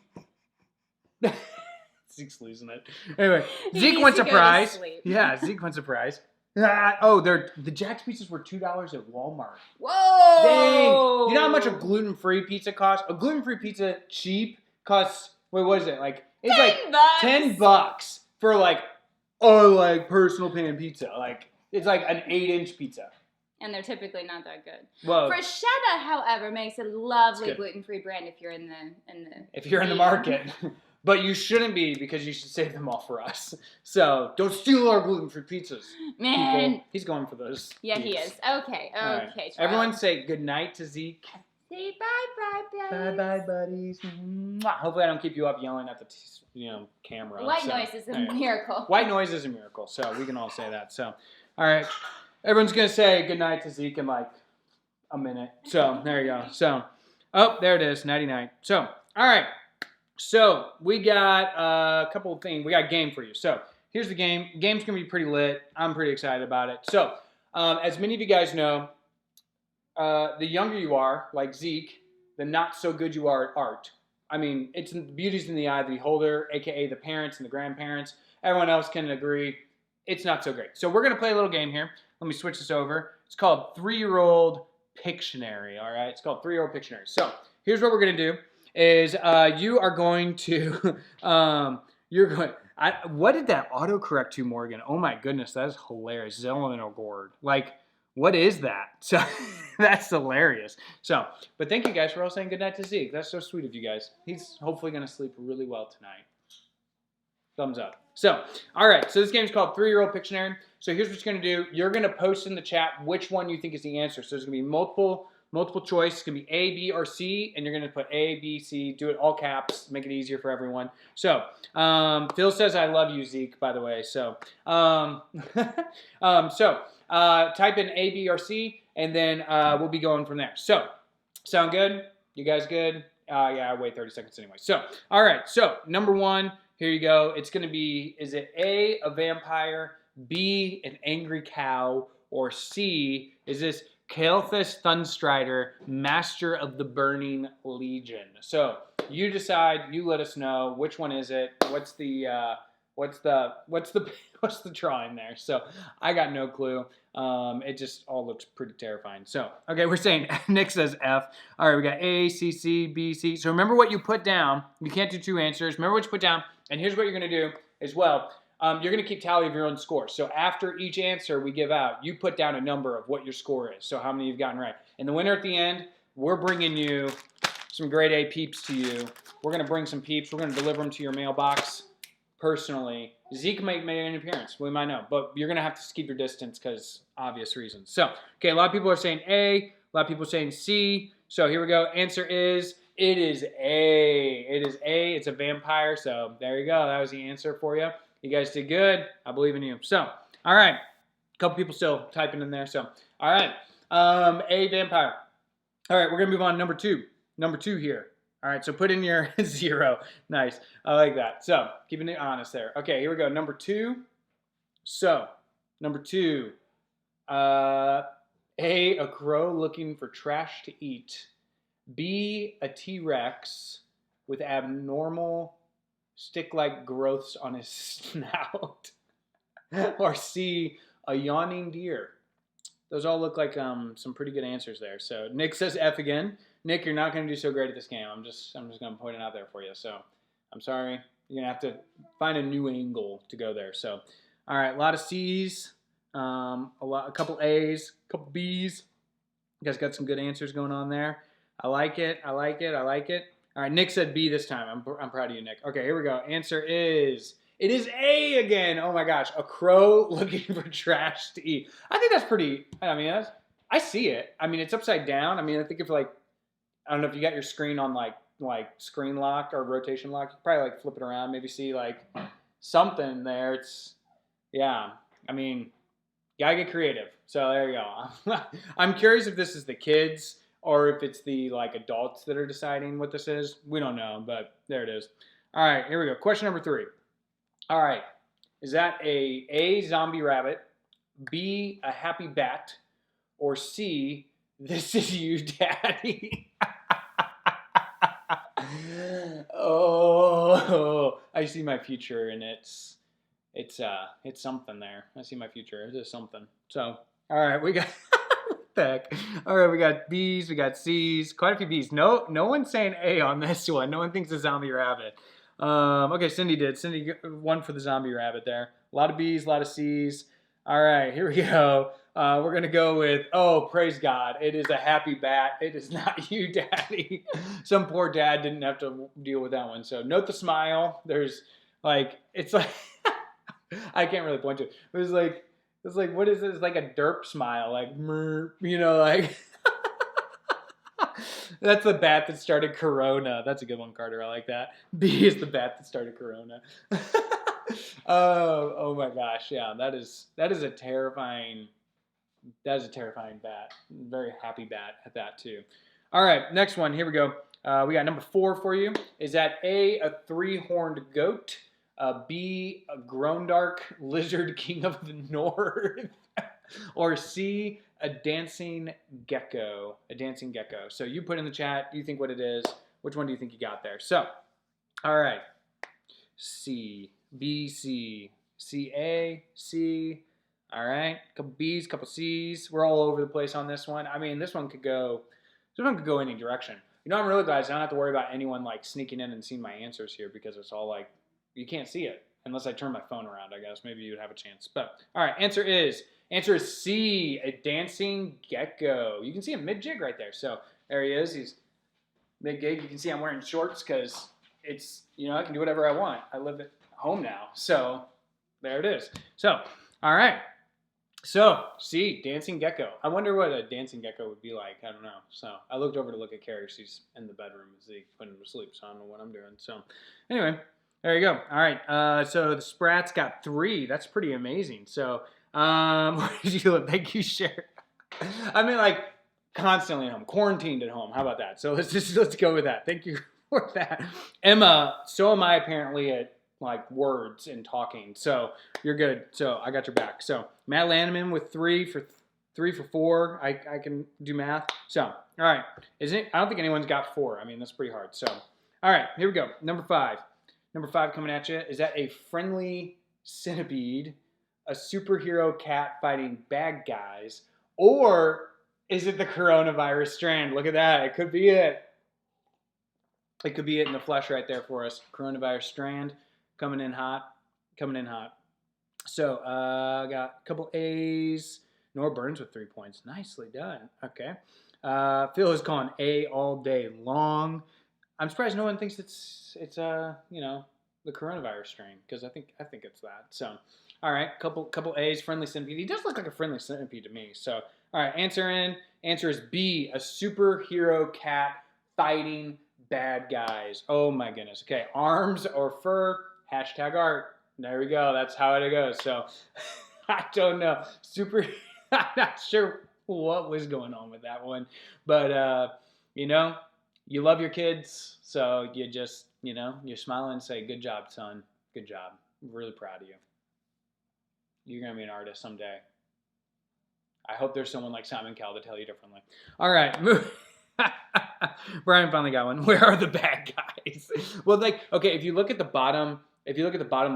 Zeke's losing it. Anyway, Zeke wants a prize. Yeah, Zeke wants a prize. The Jack's pizzas were $2 at Walmart. Whoa! Dang! You know how much a gluten-free pizza costs? A gluten-free pizza cheap costs, wait, what is it? Like, it's like $10 for like personal pan pizza. Like, it's like an 8-inch pizza. And they're typically not that good. Well, Bruschetta, however, makes a lovely gluten-free brand if you're in the market. But you shouldn't be, because you should save them all for us. So don't steal our gluten-free pizzas. Man. People. He's going for those. Yeah, he is. Okay. Right. Everyone say goodnight to Zeke. Say bye-bye, buddies. Bye-bye, buddies. Hopefully I don't keep you up yelling at the camera. White noise is a miracle. White noise is a miracle, so we can all say that. So, all right. Everyone's going to say goodnight to Zeke in like a minute. So, there you go. So, there it is. Nighty-night. So, all right. So we got a couple of things. We got a game for you. So here's the game. Game's gonna be pretty lit. I'm pretty excited about it. So as many of you guys know, the younger you are, like Zeke, the not so good you are at art. I mean, it's beauty's in the eye of the beholder, aka the parents and the grandparents. Everyone else can agree it's not so great. So we're gonna play a little game here. Let me switch this over. It's called 3-Year-Old Pictionary. All right, it's called 3-Year-Old Pictionary. So here's what we're gonna do: is you are going to you're going. What did that autocorrect to, Morgan? Oh my goodness, that is hilarious. Zellenogord. Like, what is that? So that's hilarious. So, but thank you guys for all saying goodnight to Zeke. That's so sweet of you guys. He's hopefully going to sleep really well tonight. Thumbs up. So, all right. So this game's called 3-Year-Old Pictionary. So here's what you're going to do. You're going to post in the chat which one you think is the answer. So there's going to be multiple choice. It's going to be A, B, or C, and you're going to put A, B, C. Do it all caps. Make it easier for everyone. So Phil says, I love you, Zeke, by the way. So, type in A, B, or C, and then we'll be going from there. So, sound good? You guys good? Yeah, I wait 30 seconds anyway. So, all right. So, number one, here you go. It's going to be, is it A, a vampire, B, an angry cow, or C, is this Kael'thas Thunstrider, Master of the Burning Legion? So, you decide, you let us know, which one is it? What's the drawing there? So I got no clue. It just all looks pretty terrifying. So, okay, we're saying Nick says F. All right, we got A, C, C, B, C. So remember what you put down. You can't do two answers. Remember what you put down. And here's what you're going to do as well. You're going to keep tally of your own score. So after each answer we give out, you put down a number of what your score is. So how many you've gotten right. And the winner at the end, we're bringing you some grade A peeps to you. We're going to bring some peeps. We're going to deliver them to your mailbox personally. Zeke might make an appearance. We might know. But you're going to have to keep your distance because obvious reasons. So, okay, a lot of people are saying A. A lot of people are saying C. So here we go. Answer is, it is A. It is A. It's a vampire. So there you go. That was the answer for you. You guys did good. I believe in you. So, all right. A couple people still typing in there. So, all right. A, vampire. All right, we're going to move on to number two. Number two here. All right, so put in your 0. Nice. I like that. So, keeping it honest there. Okay, here we go. Number two. So, number two. A crow looking for trash to eat. B, a T-Rex with abnormal stick-like growths on his snout. Or C, a yawning deer. Those all look like some pretty good answers there. So Nick says F again. Nick, you're not going to do so great at this game. I'm just going to point it out there for you. So I'm sorry. You're going to have to find a new angle to go there. So, all right, a lot of C's, a couple A's, a couple B's. You guys got some good answers going on there. I like it. I like it. I like it. All right, Nick said B this time. I'm proud of you, Nick. Okay, here we go. Answer is, it is A again. Oh my gosh, a crow looking for trash to eat. I think that's pretty, I mean, I see it. I mean, it's upside down. I mean, I think if like, I don't know if you got your screen on like screen lock or rotation lock, you probably like flip it around, maybe see like something there. It's, yeah, I mean, you gotta get creative. So there you go. I'm curious if this is the kids or if it's the like adults that are deciding what this is. We don't know, but there it is. All right, here we go. Question number 3. All right, is that A, zombie rabbit, B, a happy bat, or C, this is you, daddy? Oh, I see my future, and it's something there. I see my future. It is something. So, all right, we got what the heck? All right, we got B's, we got C's, quite a few B's. No one's saying A on this one. No one thinks a zombie rabbit. Okay, Cindy did. Cindy won for the zombie rabbit there. A lot of B's, a lot of C's. All right, here we go. We're going to go with, oh, praise God. It is a happy bat. It is not you, daddy. Some poor dad didn't have to deal with that one. So note the smile. There's like, it's like, I can't really point to it. It's like, what is this? It's like a derp smile. Like, you know, like. That's the bat that started Corona. That's a good one, Carter. I like that. B is the bat that started Corona. Oh my gosh, yeah. That is a terrifying. That is a terrifying bat. Very happy bat at that too. All right, next one. Here we go. We got number 4 for you. Is that A, a 3-horned goat, B, a Grondark lizard king of the north, or C, a dancing gecko? A dancing gecko. So you put in the chat, you think what it is. Which one do you think you got there? So, all right. C, B, C, C, A, C. All right. Couple B's, couple C's. We're all over the place on this one. I mean, this one could go any direction. You know, I'm really glad I don't have to worry about anyone like sneaking in and seeing my answers here because it's all like, you can't see it unless I turn my phone around, I guess. Maybe you'd have a chance. But, all right, answer is C, a dancing gecko. You can see him mid-jig right there. So there he is. He's mid-gig. You can see I'm wearing shorts because it's, you know, I can do whatever I want. I live at home now. So there it is. So, all right. So, C, dancing gecko. I wonder what a dancing gecko would be like. I don't know. So I looked over to look at Carrie. She's in the bedroom as they put him to sleep. So I don't know what I'm doing. So anyway, there you go. All right. So the Sprats got 3. That's pretty amazing. So where did you live? Thank you, Cher. I mean, like constantly at home, quarantined at home. How about that? So let's go with that. Thank you for that, Emma. So am I apparently at like words and talking. So you're good. So I got your back. So Matt Lanneman with 3 for 4. I can do math. So all right, isn't it? I don't think anyone's got 4. I mean, that's pretty hard. So all right, here we go. Number 5. Number 5 coming at you. Is that a friendly centipede, a superhero cat fighting bad guys, or is it the coronavirus strand? Look at that. It could be it. It could be it in the flesh right there for us. Coronavirus strand. Coming in hot. Coming in hot. So, I got a couple A's. Nora Burns with 3 points. Nicely done. Okay. Phil is calling A all day long. I'm surprised no one thinks it's you know, the coronavirus strain, because I think it's that. So, all right, couple A's. Friendly centipede. He does look like a friendly centipede to me. So, all right, answer is B, a superhero cat fighting bad guys. Oh my goodness. Okay, arms or fur? Hashtag art. There we go. That's how it goes. So I don't know. I'm not sure what was going on with that one. But, you know, you love your kids. So you just, you know, you smile and say, good job, son. Good job. I'm really proud of you. You're going to be an artist someday. I hope there's someone like Simon Cowell to tell you differently. All right. Brian finally got one. Where are the bad guys? Well, like, okay, if you look at the bottom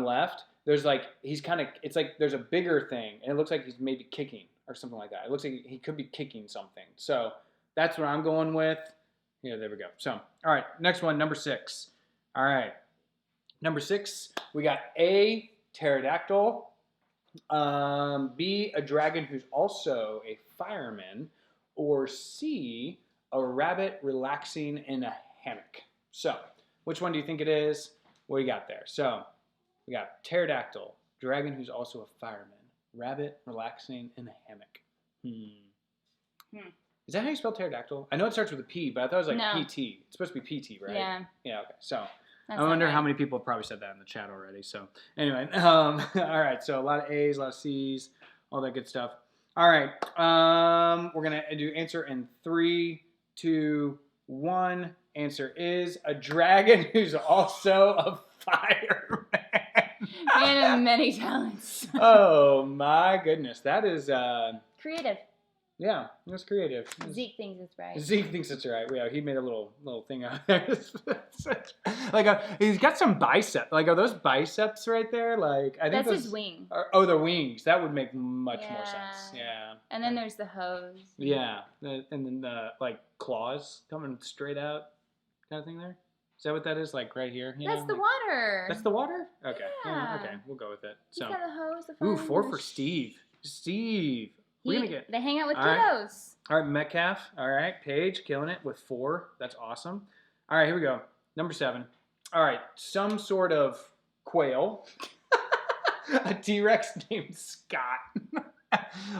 left, there's like, it's like there's a bigger thing, and it looks like he's maybe kicking or something like that. It looks like he could be kicking something. So that's what I'm going with. Yeah, there we go. So, all right, next one, number 6. All right. Number 6, we got A, pterodactyl, B, a dragon who's also a fireman, or C, a rabbit relaxing in a hammock. So, which one do you think it is? What do you got there? So, we got pterodactyl, dragon who's also a fireman, rabbit relaxing in a hammock. Is that how you spell pterodactyl? I know it starts with a P, but I thought it was like PT. It's supposed to be PT, right? Yeah. Yeah, okay. So, That's I wonder right. how many people have probably said that in the chat already. So, anyway. All right. So, a lot of A's, a lot of C's, all that good stuff. All right. We're going to do answer in 3, 2, 1. Answer is a dragon who's also a fireman. Man of many talents. Oh, my goodness. That is... Creative. Yeah, that's creative. Zeke thinks it's right. Zeke thinks it's right. Yeah, he made a little thing out there. Like he's got some bicep. Like, are those biceps right there? Like, I think that's his wing. Oh, the wings. That would make much more sense. Yeah. And then there's the hose. Yeah, and then the like claws coming straight out, kind of thing. There. Is that what that is? Like right here. That's the water. That's the water. Okay. Yeah. Okay, we'll go with it. So. He's got the hose. The Ooh, 4 for Steve. Steve. They hang out with all kiddos. All right, Metcalf. All right, Paige killing it with 4. That's awesome. All right, here we go. Number 7. All right, some sort of quail, a T-Rex named Scott,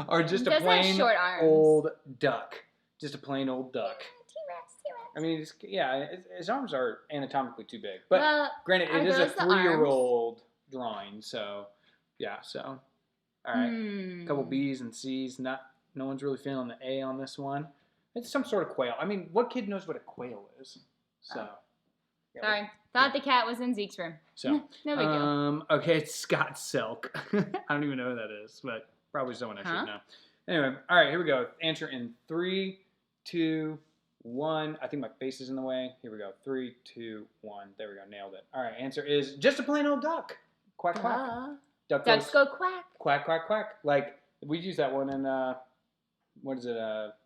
or just a plain old duck. Just a plain old duck. T-Rex. I mean, his arms are anatomically too big. But granted, it is a 3-year-old drawing, so yeah. So. All right, a couple B's and C's. No one's really feeling the A on this one. It's some sort of quail. I mean, what kid knows what a quail is? So. Yeah, Sorry. Thought the cat was in Zeke's room. So. No big deal. Okay, it's Scott Silk. I don't even know who that is, but probably someone I should know. Anyway, all right, here we go. Answer in 3, 2, 1. I think my face is in the way. Here we go. 3, 2, 1. There we go. Nailed it. All right, answer is just a plain old duck. Quack, quack. Ducks go quack. Quack, quack, quack. Like, we use that one in, what is it?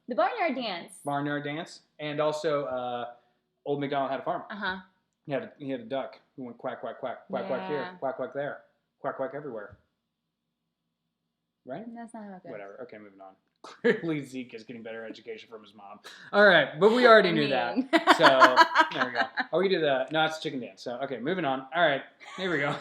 The Barnyard Dance. Barnyard Dance. And also, Old MacDonald Had a Farm. Uh-huh. He had a duck who went quack, quack, quack. Quack, quack here. Quack, quack there. Quack, quack everywhere. Right? That's not how it goes. Whatever. Okay, moving on. Clearly Zeke is getting better education from his mom. All right, but we already knew that. So, there we go. Oh, we did the, no, it's chicken dance. So, okay, moving on. All right, here we go.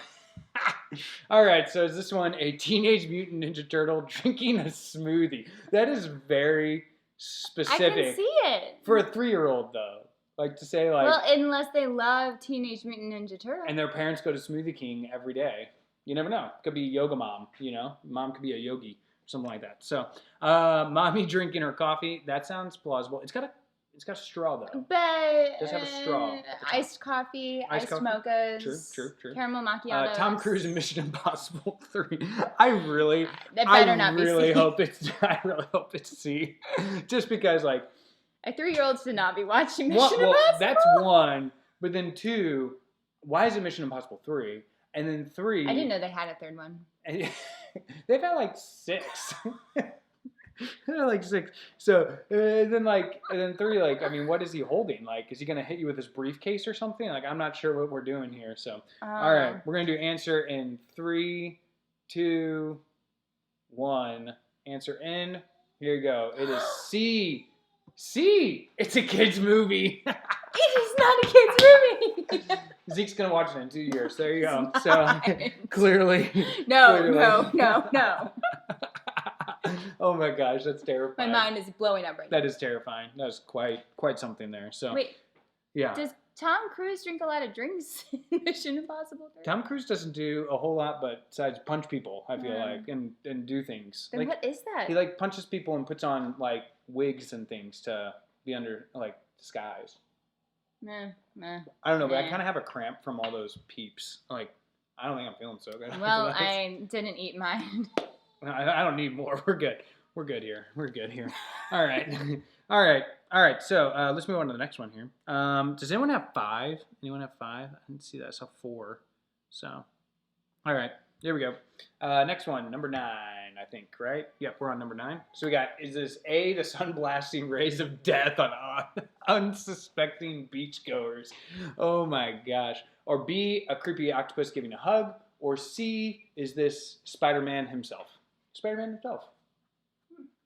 All right, so is this one a Teenage Mutant Ninja Turtle drinking a smoothie? That is very specific. I can see it. For a 3-year-old, though. Like, to say, like... Well, unless they love Teenage Mutant Ninja Turtles. And their parents go to Smoothie King every day. You never know. Could be yoga mom, you know? Mom could be a yogi, something like that. So, mommy drinking her coffee. That sounds plausible. It's got a straw, though. But... It does have a straw. Iced coffee, iced coffee? mochas. True. Caramel macchiatos. Tom Cruise in Mission Impossible 3. I really hope it's C. Just because, like... A 3-year-old should not be watching Mission Impossible. That's 1. But then 2, why is it Mission Impossible 3? And then 3... I didn't know they had a 3rd one. They've had like 6. They're like 6. So, and then 3, like, I mean, what is he holding? Like, is he going to hit you with his briefcase or something? Like, I'm not sure what we're doing here. So, all right. We're going to do answer in 3, 2, 1. Answer in. Here you go. It is C. C! It's a kid's movie. It is not a kid's movie. Zeke's going to watch it in 2 years. There you go. So, clearly. No. Oh my gosh, that's terrifying. My mind is blowing up right now. That is terrifying. That was quite something there. So, wait. Yeah. Does Tom Cruise drink a lot of drinks in Mission Impossible 3? Tom Cruise doesn't do a whole lot besides punch people, I feel like, and do things. Then like, what is that? He like punches people and puts on like wigs and things to be under like disguise. Nah. I don't know, but I kind of have a cramp from all those peeps. Like, I don't think I'm feeling so good. Well, I didn't eat mine. I don't need more. We're good. We're good here. All right. All right. So let's move on to the next one here. Does anyone have 5? Anyone have 5? I didn't see that. I saw 4. So, all right. There we go. Next one, number 9, I think, right? Yep, we're on number 9. So we got, is this A, the sun blasting rays of death on unsuspecting beachgoers? Oh my gosh. Or B, a creepy octopus giving a hug? Or C, is this Spider-Man himself? Spider-Man himself.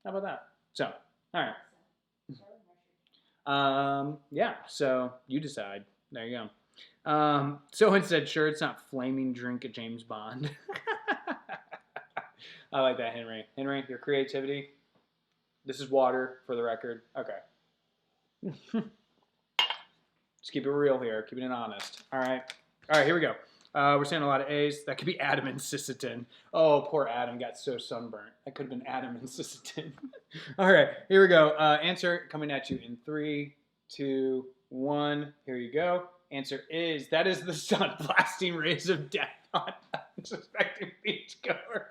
How about that? So, all right. Yeah, so you decide. There you go. Someone said, sure, it's not flaming drink at James Bond. I like that, Henry. Henry, your creativity. This is water, for the record. Okay. Just keep it real here. Keeping it honest. All right. All right, here we go. We're saying a lot of A's. That could be Adam and Sisseton. Oh, poor Adam got so sunburnt. That could have been Adam and Sisseton. All right, here we go. Answer coming at you in 3, 2, 1. Here you go. Answer is, that is the sun blasting rays of death on unsuspecting beachgoer.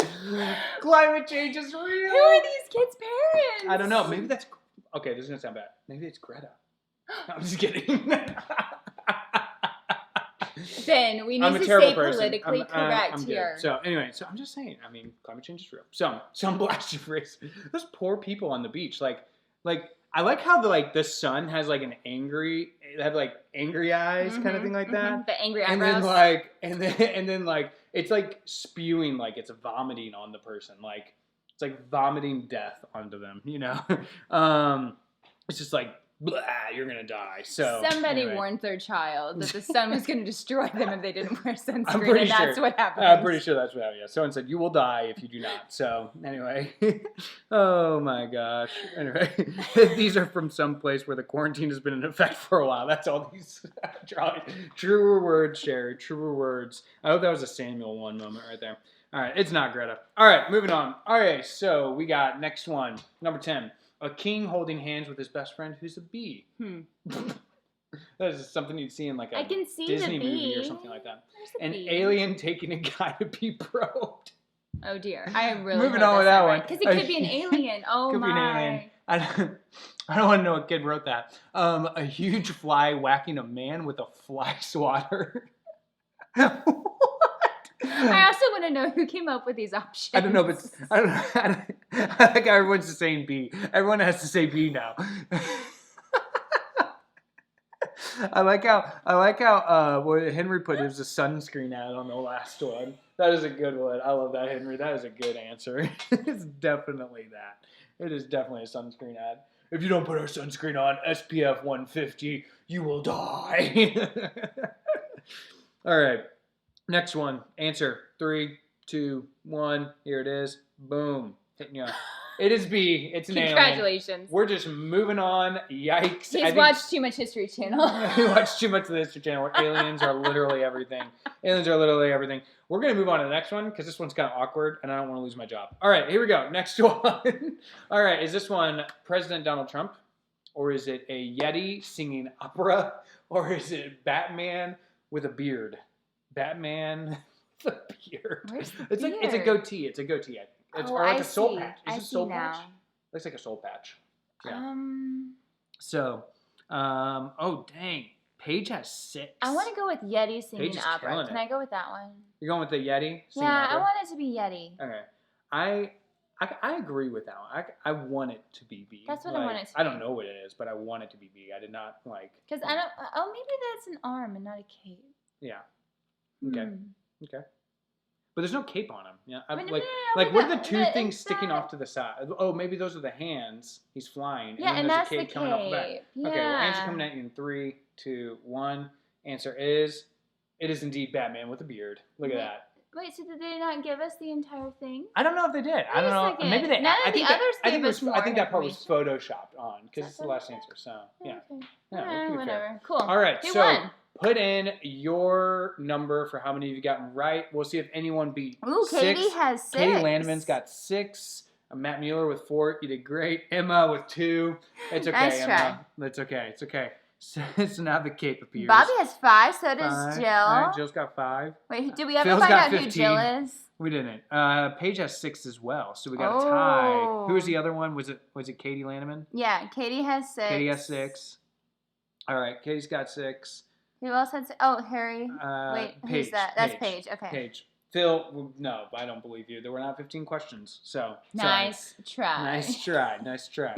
Climate change is real. Who are these kids' parents? I don't know. Maybe that's, okay, this is going to sound bad. Maybe it's Greta. No, I'm just kidding. Ben, we need to stay politically correct here. So anyway, so I'm just saying, I mean, climate change is real. Some blasting rays. Those poor people on the beach. Like I like how the sun has like an angry, they have like angry eyes kind of thing like that. The angry eyebrows. And then it's like spewing, like it's vomiting on the person. Like it's like vomiting death onto them, you know? It's just like, blah, you're gonna die. So somebody warned their child that the sun was gonna destroy them if they didn't wear sunscreen, and that's what happened. I'm pretty sure that's what happened. Yeah. Someone said you will die if you do not. So anyway, oh my gosh. Anyway, these are from some place where the quarantine has been in effect for a while. That's all these truer words, Sherry. Truer words. I hope that was a Samuel 1 moment right there. All right, it's not Greta. All right, moving on. All right, so we got next one, number 10. A king holding hands with his best friend who's a bee. That is something you'd see in like a I can see Disney the movie bee. or something like that. Where's the An bee? alien taking a guy to be probed. Oh dear, I really Moving on with that one. Because it could be an alien. Oh Could my. be an alien. I don't want to know what kid wrote that. A huge fly whacking a man with a fly swatter. What? I also want to know who came up with these options. I don't know, but I think everyone's just saying B. Everyone has to say B now. I like how what Henry put is a sunscreen ad on the last one. That is a good one. I love that, Henry. That is a good answer. It's definitely that. It is definitely a sunscreen ad. If you don't put our sunscreen on, SPF 150, you will die. All right. Next one. Answer. 3, 2, 1. Here it is. Boom. Hitting you. It is B. It's an alien. Congratulations. We're just moving on. Yikes. He's watched too much History Channel. He watched too much of the History Channel where aliens are literally everything. Aliens are literally everything. We're going to move on to the next one because this one's kind of awkward and I don't want to lose my job. All right, here we go. Next one. All right, is this one President Donald Trump? Or is it a Yeti singing opera? Or is it Batman with a beard? Batman with a beard. Where's the It's beard? like it's a goatee. It's a goatee, I think. It's or like a soul patch. Is it a soul patch? Looks like a soul patch. Yeah. So, oh dang, Paige has 6. I want to go with Yeti Paige singing is opera. killing Can it. I go with that one? You're going with the Yeti singing Yeah, opera? I want it to be Yeti. Okay. I agree with that one. I want it to be B. That's what I want it to I be. don't know what it is, but I want it to be B. I did not like. Because I don't. Oh, maybe that's an arm and not a cape. Yeah. Okay. Okay. But there's no cape on him. Yeah. Wait, Like what are the two but things it's sticking not- off to the side? Oh, maybe those are the hands. He's flying. Yeah, and and then that's there's a the cape coming off the back. cape. Okay. Well, answer Yeah. coming at you in 3, 2, 1. Answer is, it is indeed Batman with a beard. Look at that. Wait, so did they not give us the entire thing? I don't know if they did. I Wait a don't know. second. Maybe they. None of I the think that, others I think gave it was. us more I think that part was information. photoshopped on because it's the last answer. So yeah. Okay. Yeah. We'll keep it fair. Whatever. Cool. All right. Who So won? put in your number for how many you've gotten right. We'll see if anyone beat. Ooh, 6. Katie has 6. Katie Landman's got 6. Matt Mueller with 4. You did great. Emma with 2. It's okay, Nice Emma. try. It's okay. It's okay. So now the cape appears. Bobby has 5. So 5. does Jill. All right, Jill's got 5. Wait, did we ever Phil's find got out who 15. Jill is? We didn't. Paige has 6 as well, so we got a tie. Oh. Who was the other one? Was it Katie Lanneman? Yeah, Katie has 6. Katie has 6. All right, Katie's got 6. Who else had 6? Oh, Harry. Wait, Paige, who's that? That's Paige. Okay. Paige. Phil, no, I don't believe you. There were not 15 questions, so Nice try. Nice try. Nice try.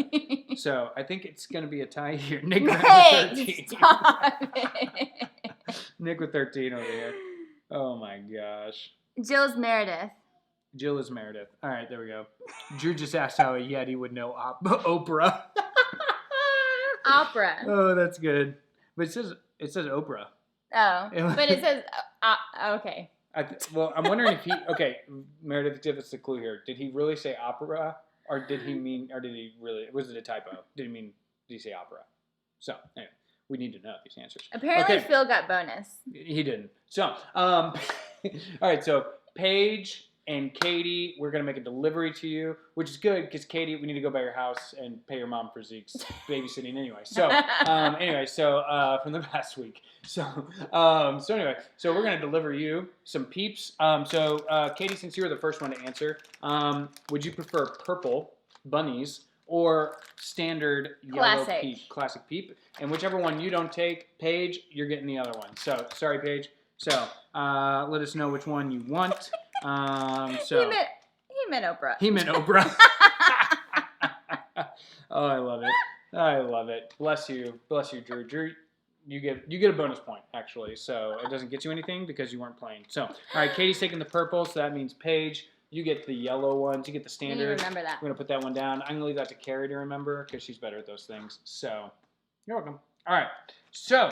So I think it's going to be a tie here. Nick with Hey, 13. stop it. Nick with 13 over here. Oh my gosh. Jill's Meredith. Jill is Meredith. All right, there we go. Drew just asked how a Yeti would know Oprah. Opera. Oh, that's good. But it says Oprah. Oh, but it says okay. Well, I'm wondering if he. Okay, Meredith, give us a clue here. Did he really say opera, or did he mean, or did he really? Was it a typo? Did he say opera? So anyway, we need to know these answers. Apparently, Okay. Phil got bonus. He didn't. So, all right. So Paige and Katie, we're gonna make a delivery to you, which is good because Katie, we need to go by your house and pay your mom for Zeke's babysitting anyway. So, from the past week. So anyway, so we're gonna deliver you some peeps. Katie, since you were the first one to answer, would you prefer purple bunnies or standard yellow Classic. peep, classic peep? And whichever one you don't take, Paige, you're getting the other one. So sorry, Paige. So let us know which one you want. He meant Oprah. He meant Oprah. Oh, I love it. I love it. Bless you, Drew. Drew, you get a bonus point actually. So it doesn't get you anything because you weren't playing. So all right, Katie's taking the purple, so that means Paige, you get the yellow ones. You get the You standard. remember that. We're gonna put that one down. I'm gonna leave that to Carrie to remember because she's better at those things. So you're welcome. All right. So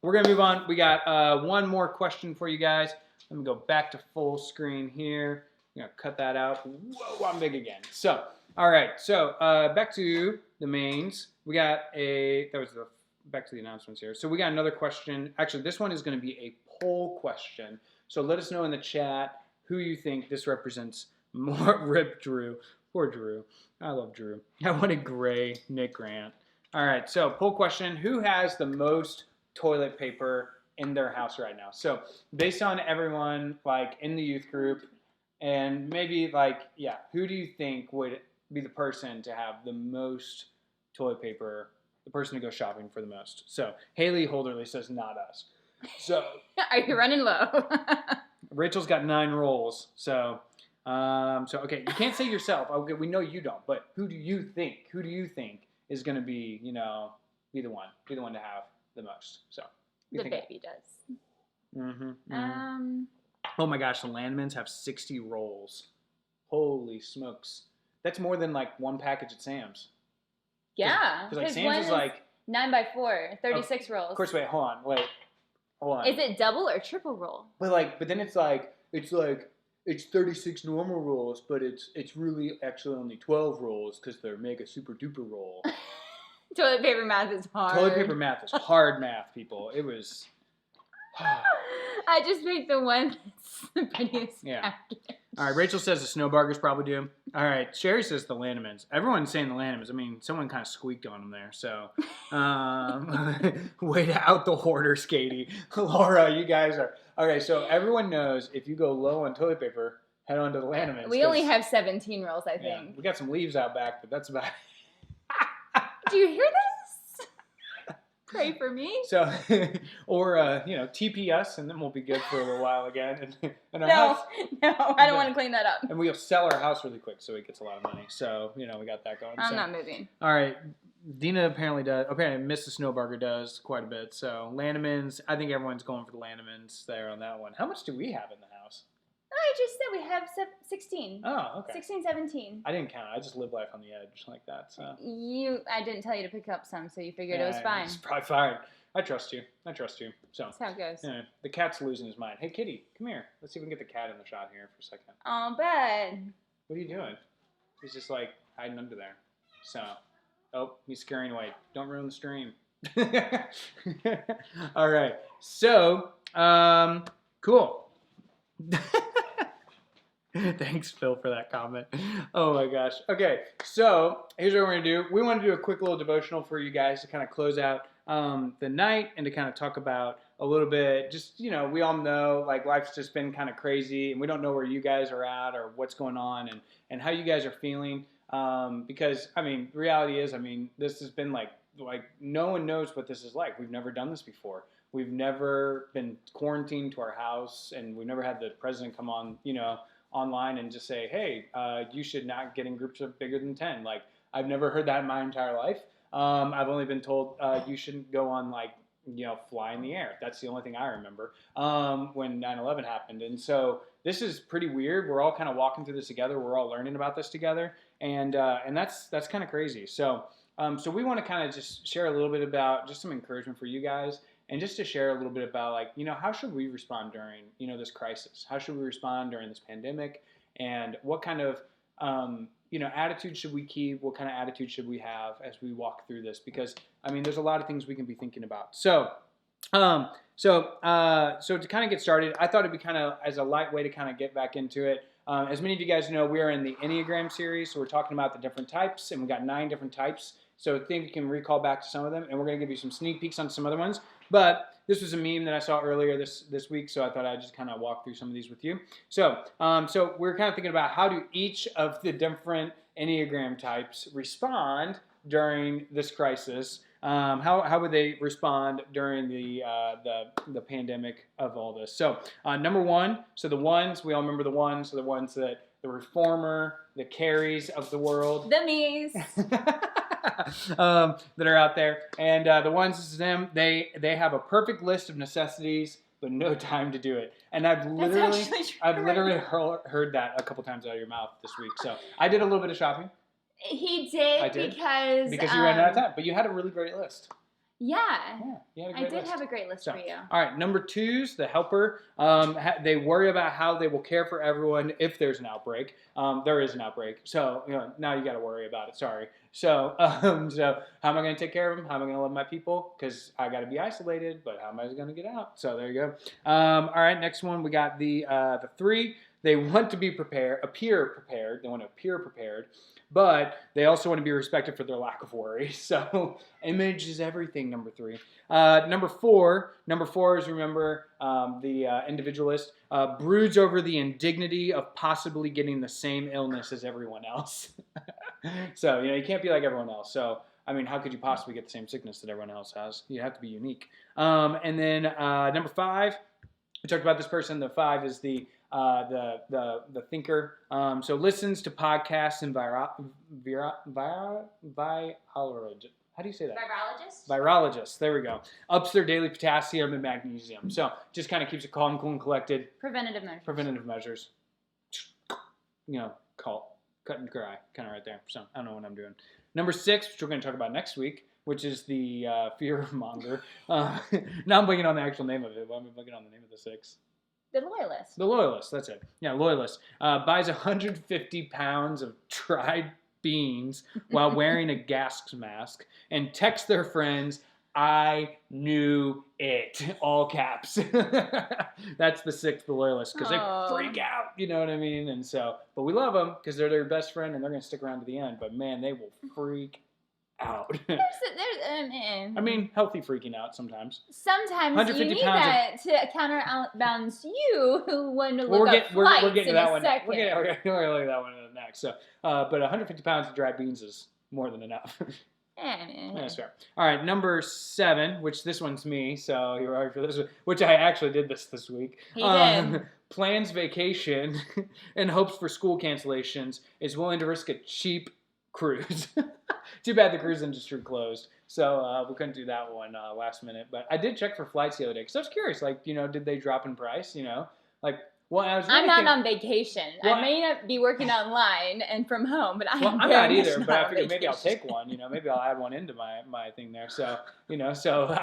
we're gonna move on. We got one more question for you guys. Let me go back to full screen here. I'm gonna cut that out. Whoa, I'm big again. So, all right. So back to the mains. We got back to the announcements here. So we got another question. Actually, this one is gonna be a poll question. So let us know in the chat who you think this represents more. Rip Drew. Poor Drew. I love Drew. I wanted gray Nick Grant. All right, so poll question: who has the most toilet paper in their house right now? So based on everyone like in the youth group, and maybe like who do you think would be the person to have the most toilet paper? The person to go shopping for the most. So Haley Holderly says not us. So are you running low? Rachel's got 9 rolls. So okay, you can't say yourself. Okay, we know you don't, but who do you think? Who do you think is going to be, be the one to have the most? So the baby does. Oh my gosh, the Landmans have 60 rolls. Holy smokes, that's more than like one package at Sam's. Yeah, because like Sam's is like 9x4, 36 rolls. Of course, hold on. Is it double or triple roll? But then it's 36 normal rolls, but it's really actually only 12 rolls because they're mega super duper roll. Toilet paper math is hard. Toilet paper math is hard math, people. It was. I just picked the one that's the prettiest. Yeah. All right, Rachel says the Snowbargers probably do. All right, Sherry says the Landemans. Everyone's saying the Landemans. I mean, someone kind of squeaked on them there. So, way to out the hoarders, Katie. Laura, you guys are. Okay, so everyone knows if you go low on toilet paper, head on to the Landemans. We only have 17 rolls, I think. Yeah, we got some leaves out back, but that's about it. Do you hear this? Pray for me. So, or TP us, and then we'll be good for a little while again. And our No, house, I don't want to clean that up. and we'll sell our house really quick, so it gets a lot of money. So we got that going. I'm not moving. All right, Dina apparently Mrs. Snowbarger does quite a bit. So Landemans, I think everyone's going for the Landemans there on that one. How much do we have in the house? I just said we have 16. Oh, okay. 16, 17. I didn't count. I just live life on the edge like that. So I didn't tell you to pick up some, so you figured it was fine. It's probably fine. I trust you. So that's how it goes. Yeah, the cat's losing his mind. Hey, Kitty, come here. Let's see if we can get the cat in the shot here for a second. Oh, bud. What are you doing? He's just like hiding under there. So, he's scurrying away. Don't ruin the stream. All right. So, cool. Thanks, Phil, for that comment. Oh my gosh. Okay, so here's what we're gonna do. We want to do a quick little devotional for you guys to kind of close out the night and to kind of talk about a little bit. Just we all know like life's just been kind of crazy, and we don't know where you guys are at or what's going on and how you guys are feeling. Because the reality is, this has been like no one knows what this is like. We've never done this before. We've never been quarantined to our house, and we've never had the president come on, online and just say, hey, you should not get in groups of bigger than 10. Like, I've never heard that in my entire life. I've only been told you shouldn't go on, fly in the air. That's the only thing I remember when 9/11 happened. And so this is pretty weird. We're all kind of walking through this together. We're all learning about this together. And that's kind of crazy. So we want to kind of just share a little bit about just some encouragement for you guys. And just to share a little bit about how should we respond during, this crisis? How should we respond during this pandemic? And what kind of, attitude should we keep? What kind of attitude should we have as we walk through this? Because, there's a lot of things we can be thinking about. So to kind of get started, I thought it'd be kind of as a light way to kind of get back into it. As many of you guys know, we are in the Enneagram series. So we're talking about the different types, and we got 9 different types. So I think you can recall back to some of them, and we're going to give you some sneak peeks on some other ones. But this was a meme that I saw earlier this week, so I thought I'd just kind of walk through some of these with you. So we're kind of thinking about how do each of the different Enneagram types respond during this crisis. How would they respond during the pandemic of all this? So number 1, so the ones, we all remember the ones, so the ones that the reformer, the carries of the world. The me's. That are out there, and the ones, this is them. They have a perfect list of necessities, but no time to do it. And I've literally heard that a couple times out of your mouth this week. So I did a little bit of shopping. He did, I did because you ran out of time, but you had a really great list. Yeah, you had a great list. Have a great list for you. All right, number 2's the helper. They worry about how they will care for everyone if there's an outbreak. There is an outbreak, so now you got to worry about it. Sorry. So how am I going to take care of them? How am I going to love my people? Because I got to be isolated, but how am I going to get out? So there you go. All right, next one we got the 3. They want to be prepared, appear prepared. They want to appear prepared, but they also want to be respected for their lack of worry. So image is everything, number 3. Number four is, remember, the individualist, broods over the indignity of possibly getting the same illness as everyone else. So, you can't be like everyone else. So, I mean, how could you possibly get the same sickness that everyone else has? You have to be unique. And then number 5, we talked about this person. The 5 is the thinker. So listens to podcasts and virologist. How do you say that? Virologist? Virologist. There we go. Ups their daily potassium and magnesium. So just kind of keeps it calm, cool, and collected. Preventative measures. Preventative measures. Cut and cry, kind of right there. So I don't know what I'm doing. Number 6, which we're going to talk about next week, which is the fear monger. Now I'm blanking on the actual name of it, but I'm blanking on the name of the 6. The loyalist. The loyalist, that's it. Yeah, loyalist. Buys 150 pounds of dried beans while wearing a gas mask and texts their friends, "I knew it," all caps. That's the 6th, the loyalist, because they freak out, you know what I mean? And so, but we love them because they're their best friend and they're going to stick around to the end. But man, they will freak out. I mean, healthy freaking out sometimes. Sometimes you need that to counterbalance you who want to look up flights we're getting in that a one. second. We're going to look at that one next. So, but 150 pounds of dried beans is more than enough. That's fair. All right, number 7, which this one's me, so you're ready for this one, which I actually did this week. He did. Plans vacation and hopes for school cancellations, is willing to risk a cheap cruise. Too bad the cruise industry closed, so we couldn't do that one last minute. But I did check for flights the other day because I was curious, like, did they drop in price? Well, I'm not on vacation. Well, I may not be working online and from home, but I'm not either. But I figured maybe I'll take one. Maybe I'll add one into my thing there. So so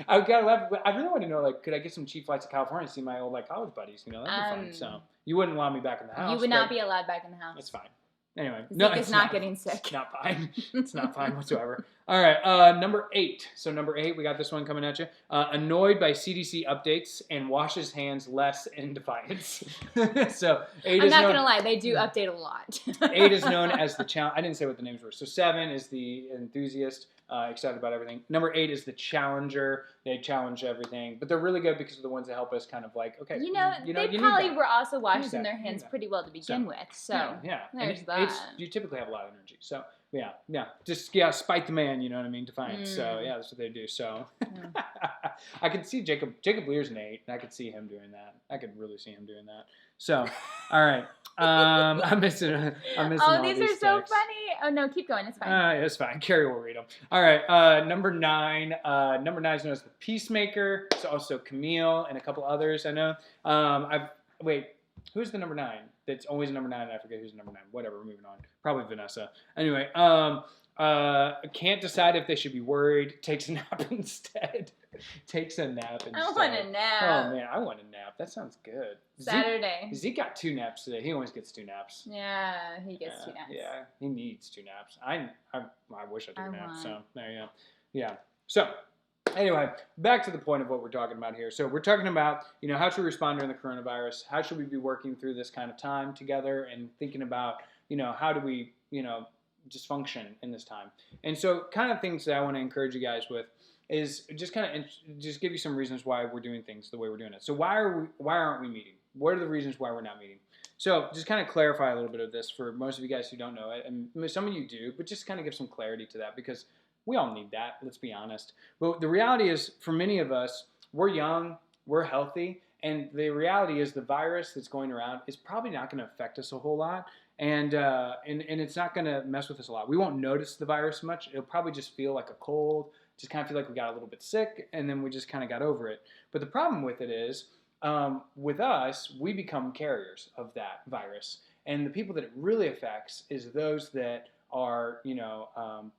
I got left. I really want to know, like, could I get some cheap flights to California to see my old college buddies? That'd be fun. So you wouldn't allow me back in the house. You would not be allowed back in the house. That's fine. Anyway, Zeke is not getting sick. It's not fine. It's not fine whatsoever. All right, number 8. So number 8, we got this one coming at you. Annoyed by CDC updates and washes hands less in defiance. So 8 I'm not going to lie, they do update a lot. 8 is known as the challenge. I didn't say what the names were. So 7 is the enthusiast, excited about everything. Number 8 is the challenger. They challenge everything, but they're really good because they're the ones that help us kind of like, okay. They probably were also washing their hands pretty well to begin with. So there's that. You typically have a lot of energy. So yeah. Just spite the man, you know what I mean? Defiance. So yeah, that's what they do. So I could see Jacob Lear's an 8, and I could see him doing that. I could really see him doing that. So, all right. I'm missing all these are so funny. Oh no, keep going. It's fine. It's fine. Carrie will read them. All right. Number 9. Number 9 is known as the Peacemaker. It's also Camille and a couple others I know. Who's the number 9? That's always number 9. I forget who's number 9. Whatever. We're moving on. Probably Vanessa. Anyway. Can't decide if they should be worried. Takes a nap instead. Takes a nap instead. I want a nap. Oh man, I want a nap. That sounds good. Saturday. Zeke got 2 naps today. He always gets 2 naps. Yeah, he gets 2 naps. Yeah, he needs 2 naps. I wish I took a nap. So there you go. Yeah. So anyway, back to the point of what we're talking about here. So we're talking about, how should we respond during the coronavirus? How should we be working through this kind of time together and thinking about, how do we, just function in this time? And so kind of things that I want to encourage you guys with is just just give you some reasons why we're doing things the way we're doing it. So why aren't we meeting? What are the reasons why we're not meeting? So just kind of clarify a little bit of this for most of you guys who don't know it, and some of you do, but just kind of give some clarity to that because we all need that, let's be honest. But the reality is, for many of us, we're young, we're healthy, and the reality is the virus that's going around is probably not going to affect us a whole lot. And it's not going to mess with us a lot. We won't notice the virus much. It'll probably just feel like a cold, just kind of feel like we got a little bit sick, and then we just kind of got over it. But the problem with it is, with us, we become carriers of that virus. And the people that it really affects is those that are,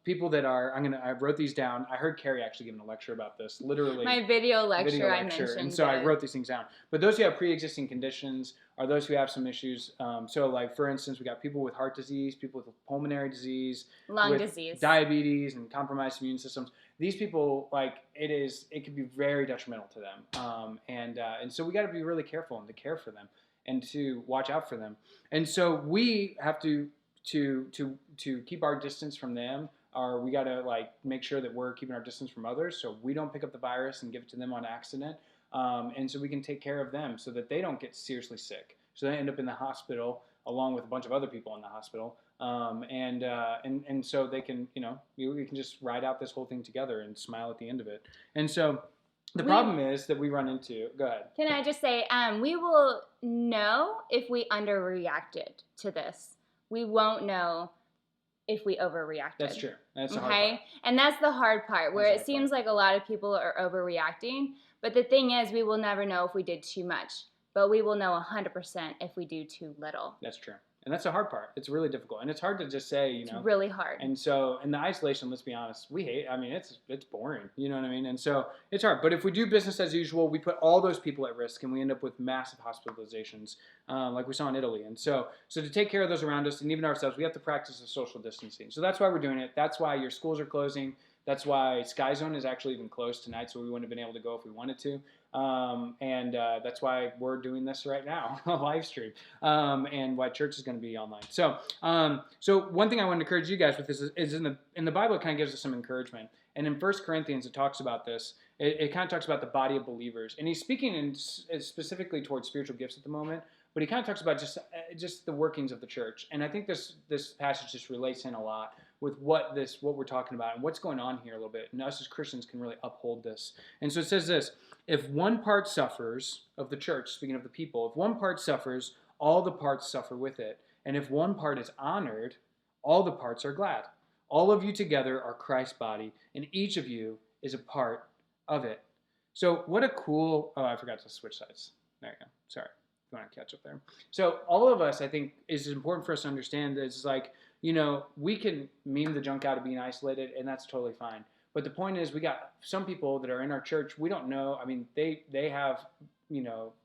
people that are, I wrote these down. I heard Carrie actually giving a lecture about this, literally. My video lecture. I mentioned. And so I wrote these things down. But those who have pre-existing conditions are those who have some issues. So like, for instance, we got people with heart disease, people with pulmonary disease, lung disease, diabetes, and compromised immune systems. These people, it can be very detrimental to them. And so we got to be really careful and to care for them. and to watch out for them. And so we have to keep our distance from them. Or we got to like make sure that we're keeping our distance from others, so we don't pick up the virus and give it to them on accident. And so we can take care of them so that they don't get seriously sick. So they end up in the hospital along with a bunch of other people in the hospital. And so they can, we can just ride out this whole thing together and smile at the end of it. And so the problem is that we run into, go ahead. Can I just say, we will know if we underreacted to this. We won't know if we overreacted. That's true. That's the hard part. And that's the hard part, where it seems like a lot of people are overreacting. But the thing is, we will never know if we did too much. But we will know 100% if we do too little. That's true. And that's the hard part. It's really difficult. And it's hard to just say, It's really hard. And so, in the isolation, let's be honest, we hate, it's boring. You know what I mean? And so, it's hard. But if we do business as usual, we put all those people at risk and we end up with massive hospitalizations, like we saw in Italy. And so to take care of those around us and even ourselves, we have to practice the social distancing. So that's why we're doing it. That's why your schools are closing. That's why Sky Zone is actually even closed tonight, so we wouldn't have been able to go if we wanted to. That's why we're doing this right now, a live stream, and why church is going to be online. So one thing I want to encourage you guys with this is in the Bible, it kind of gives us some encouragement. And in 1 Corinthians, it talks about this. It kind of talks about the body of believers. And he's speaking specifically towards spiritual gifts at the moment, but he kind of talks about just the workings of the church. And I think this passage just relates in a lot with what we're talking about and what's going on here a little bit. And us as Christians can really uphold this. And so it says this: if one part suffers, of the church, speaking of the people, if one part suffers, all the parts suffer with it. And if one part is honored, all the parts are glad. All of you together are Christ's body, and each of you is a part of it. So what a cool, I forgot to switch sides. There you go. Sorry. If you want to catch up there. So all of us, I think, is important for us to understand that it's like, we can meme the junk out of being isolated, and that's totally fine. But the point is, we got some people that are in our church, we don't know. They have,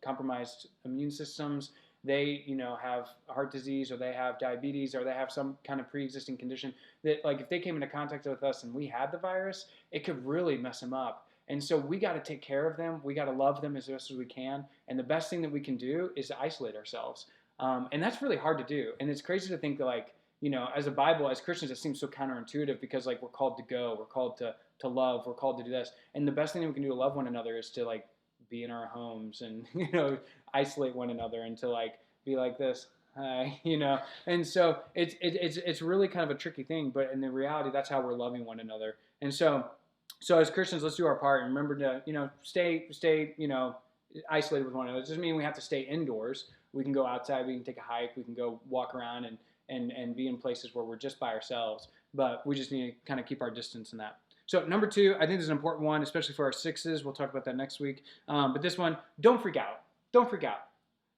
compromised immune systems. They, have heart disease, or they have diabetes, or they have some kind of pre-existing condition that, like, if they came into contact with us and we had the virus, it could really mess them up. And so we got to take care of them. We got to love them as best as we can. And the best thing that we can do is to isolate ourselves. And that's really hard to do. And it's crazy to think that, like, as a Bible, as Christians, it seems so counterintuitive because, like, we're called to go, we're called to love, we're called to do this. And the best thing that we can do to love one another is to, like, be in our homes and, isolate one another and to, like, be like this, hi, And so it's really kind of a tricky thing, but in the reality, that's how we're loving one another. And so as Christians, let's do our part and remember to, stay, isolated with one another. It doesn't mean we have to stay indoors. We can go outside, we can take a hike, we can go walk around and be in places where we're just by ourselves, but we just need to kind of keep our distance in that. So number 2, I think this is an important one, especially for our 6s. We'll talk about that next week. But this one, don't freak out. Don't freak out.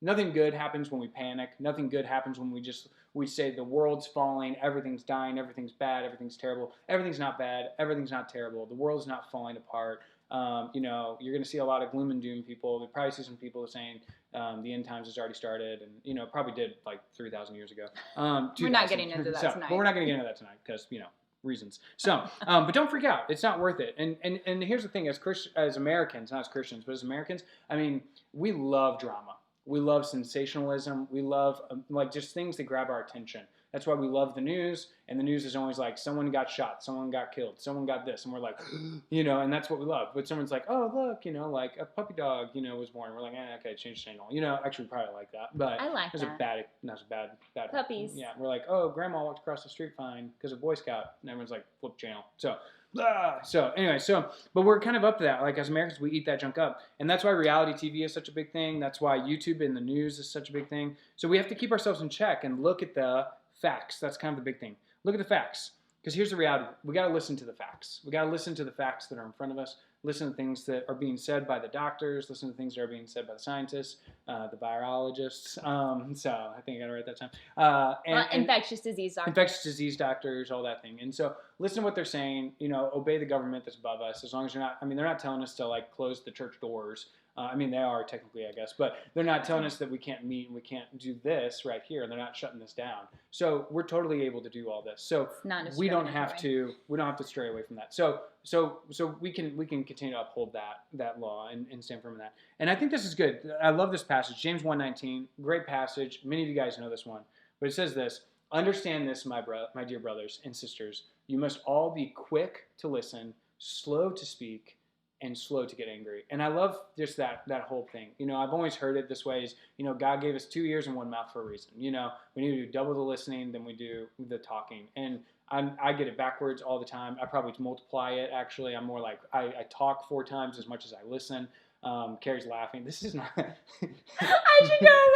Nothing good happens when we panic. Nothing good happens when we say the world's falling, everything's dying, everything's bad, everything's terrible. Everything's not bad, everything's not terrible. The world's not falling apart. You're going to see a lot of gloom and doom people. You'll probably see some people saying the end times has already started, and probably did like 3,000 years ago. We're not getting into that tonight. But we're not going to get into that tonight because reasons. So, but don't freak out. It's not worth it. And here's the thing: as Americans, not as Christians, but as Americans, we love drama. We love sensationalism. We love just things that grab our attention. That's why we love the news, and the news is always like someone got shot, someone got killed, someone got this, and we're like, and that's what we love. But someone's like, oh look, like a puppy dog, was born. We're like, okay, change channel. Actually, we probably like that, but I like that. That's a bad puppies. Yeah, we're like, oh, grandma walked across the street fine because of Boy Scout, and everyone's like, flip channel. But we're kind of up to that. Like, as Americans, we eat that junk up. And that's why reality TV is such a big thing. That's why YouTube and the news is such a big thing. So we have to keep ourselves in check and look at the facts. That's kind of the big thing. Look at the facts. Because here's the reality. We got to listen to the facts. We got to listen to the facts that are in front of us. Listen to things that are being said by the doctors. Listen to things that are being said by the scientists, the virologists. So I think I got it right that time. Infectious disease doctors. Infectious disease doctors, all that thing. And so listen to what they're saying. Obey the government that's above us. As long as you're not, they're not telling us to like close the church doors. They are technically, I guess, but they're not telling us that we can't meet and we can't do this right here. They're not shutting this down. So we're totally able to do all this. So we don't have to stray away from that. So we can continue to uphold that law and stand firm in that. And I think this is good. I love this passage, James 1:19, great passage. Many of you guys know this one, but it says this: understand this, my dear brothers and sisters, you must all be quick to listen, slow to speak, and slow to get angry. And I love just that whole thing. I've always heard it this way is, God gave us 2 ears and 1 mouth for a reason. We need to do double the listening than we do the talking. And I get it backwards all the time. I probably multiply it, actually. I'm more like, I talk 4 times as much as I listen. Carrie's laughing. This is not. I should go away.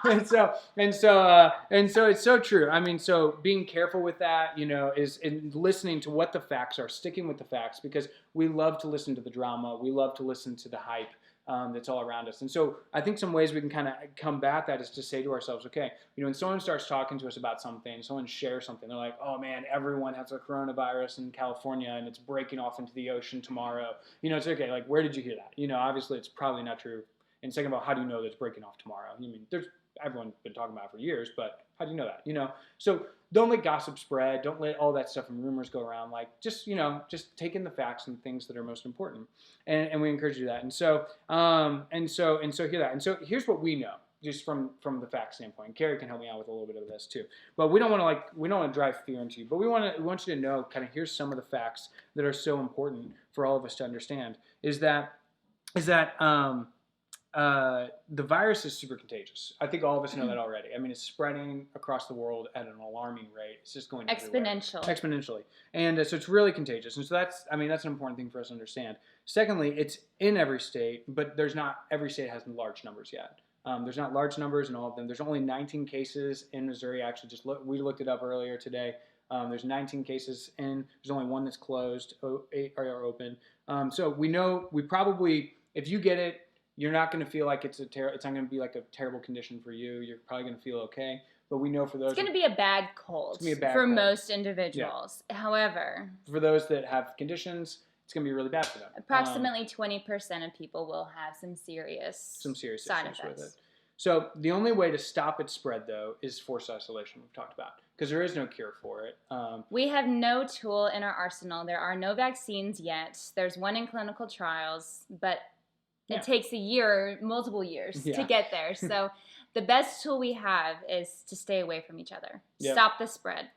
and so it's so true. So being careful with that, is in listening to what the facts are, sticking with the facts, because we love to listen to the drama. We love to listen to the hype that's all around us. And so I think some ways we can kind of combat that is to say to ourselves, okay, when someone starts talking to us about something, someone shares something, they're like, oh man, everyone has a coronavirus in California and it's breaking off into the ocean tomorrow. It's okay. Like, where did you hear that? Obviously it's probably not true. And second of all, how do you know that it's breaking off tomorrow? Everyone's been talking about it for years, but how do you know that? So don't let gossip spread. Don't let all that stuff and rumors go around. Like, just take in the facts and things that are most important. And we encourage you to do that. And so hear that. And so here's what we know, just from the fact standpoint. Carrie can help me out with a little bit of this too. But we don't want to drive fear into you. But we want you to know kind of here's some of the facts that are so important for all of us to understand. Is that the virus is super contagious. I think all of us know that already. It's spreading across the world at an alarming rate. It's just going exponentially. And so it's really contagious. And so that's an important thing for us to understand. Secondly, it's in every state, but every state has large numbers yet. There's not large numbers in all of them. There's only 19 cases in Missouri. Actually, we looked it up earlier today. There's 19 cases in. There's only 1 that's closed. 8 are open. So we know if you get it, you're not going to feel like it's not going to be like a terrible condition for you. You're probably going to feel okay. But we know for those, it's going to be a bad cold for most individuals. Yeah. However, for those that have conditions, it's going to be really bad for them. Approximately 20% of people will have some serious side effects with it. So the only way to stop its spread, though, is forced isolation. We've talked about, because there is no cure for it. We have no tool in our arsenal. There are no vaccines yet. There's one in clinical trials, but it takes multiple years to get there. So the best tool we have is to stay away from each other. Yep. Stop the spread.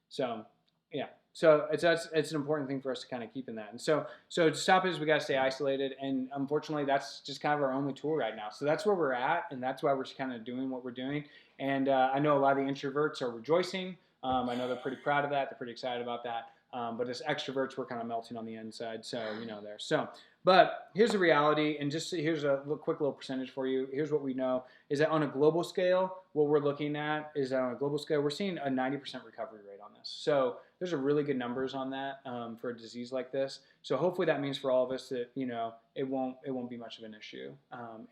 So, yeah. So it's an important thing for us to kind of keep in that. And so to stop it is we got to stay isolated. And unfortunately, that's just kind of our only tool right now. So that's where we're at. And that's why we're kind of doing what we're doing. And I know a lot of the introverts are rejoicing. I know they're pretty proud of that. They're pretty excited about that. But as extroverts, we're kind of melting on the inside. So, there. So, but here's the reality, and here's a quick little percentage for you. Here's what we know, is that on a global scale, what we're looking at is that on a global scale, we're seeing a 90% recovery rate on this. So there's a really good numbers on that for a disease like this. So hopefully that means for all of us that, it won't be much of an issue,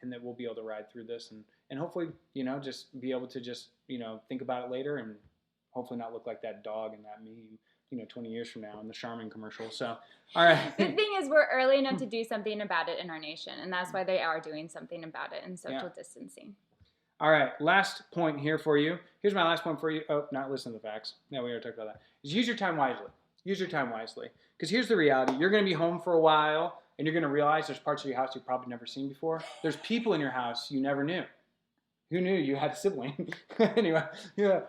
and that we'll be able to ride through this and hopefully, just be able to just, think about it later and hopefully not look like that dog in that meme, 20 years from now in the Charmin commercial. So, all right. The thing is, we're early enough to do something about it in our nation, and that's why they are doing something about it in social distancing. All right, last point here for you. Here's my last point for you. Oh, not listen to the facts. No, we already talked about that. Is use your time wisely. Use your time wisely. Because here's the reality. You're going to be home for a while, and you're going to realize there's parts of your house you've probably never seen before. There's people in your house you never knew. Who knew you had a sibling? Anyway,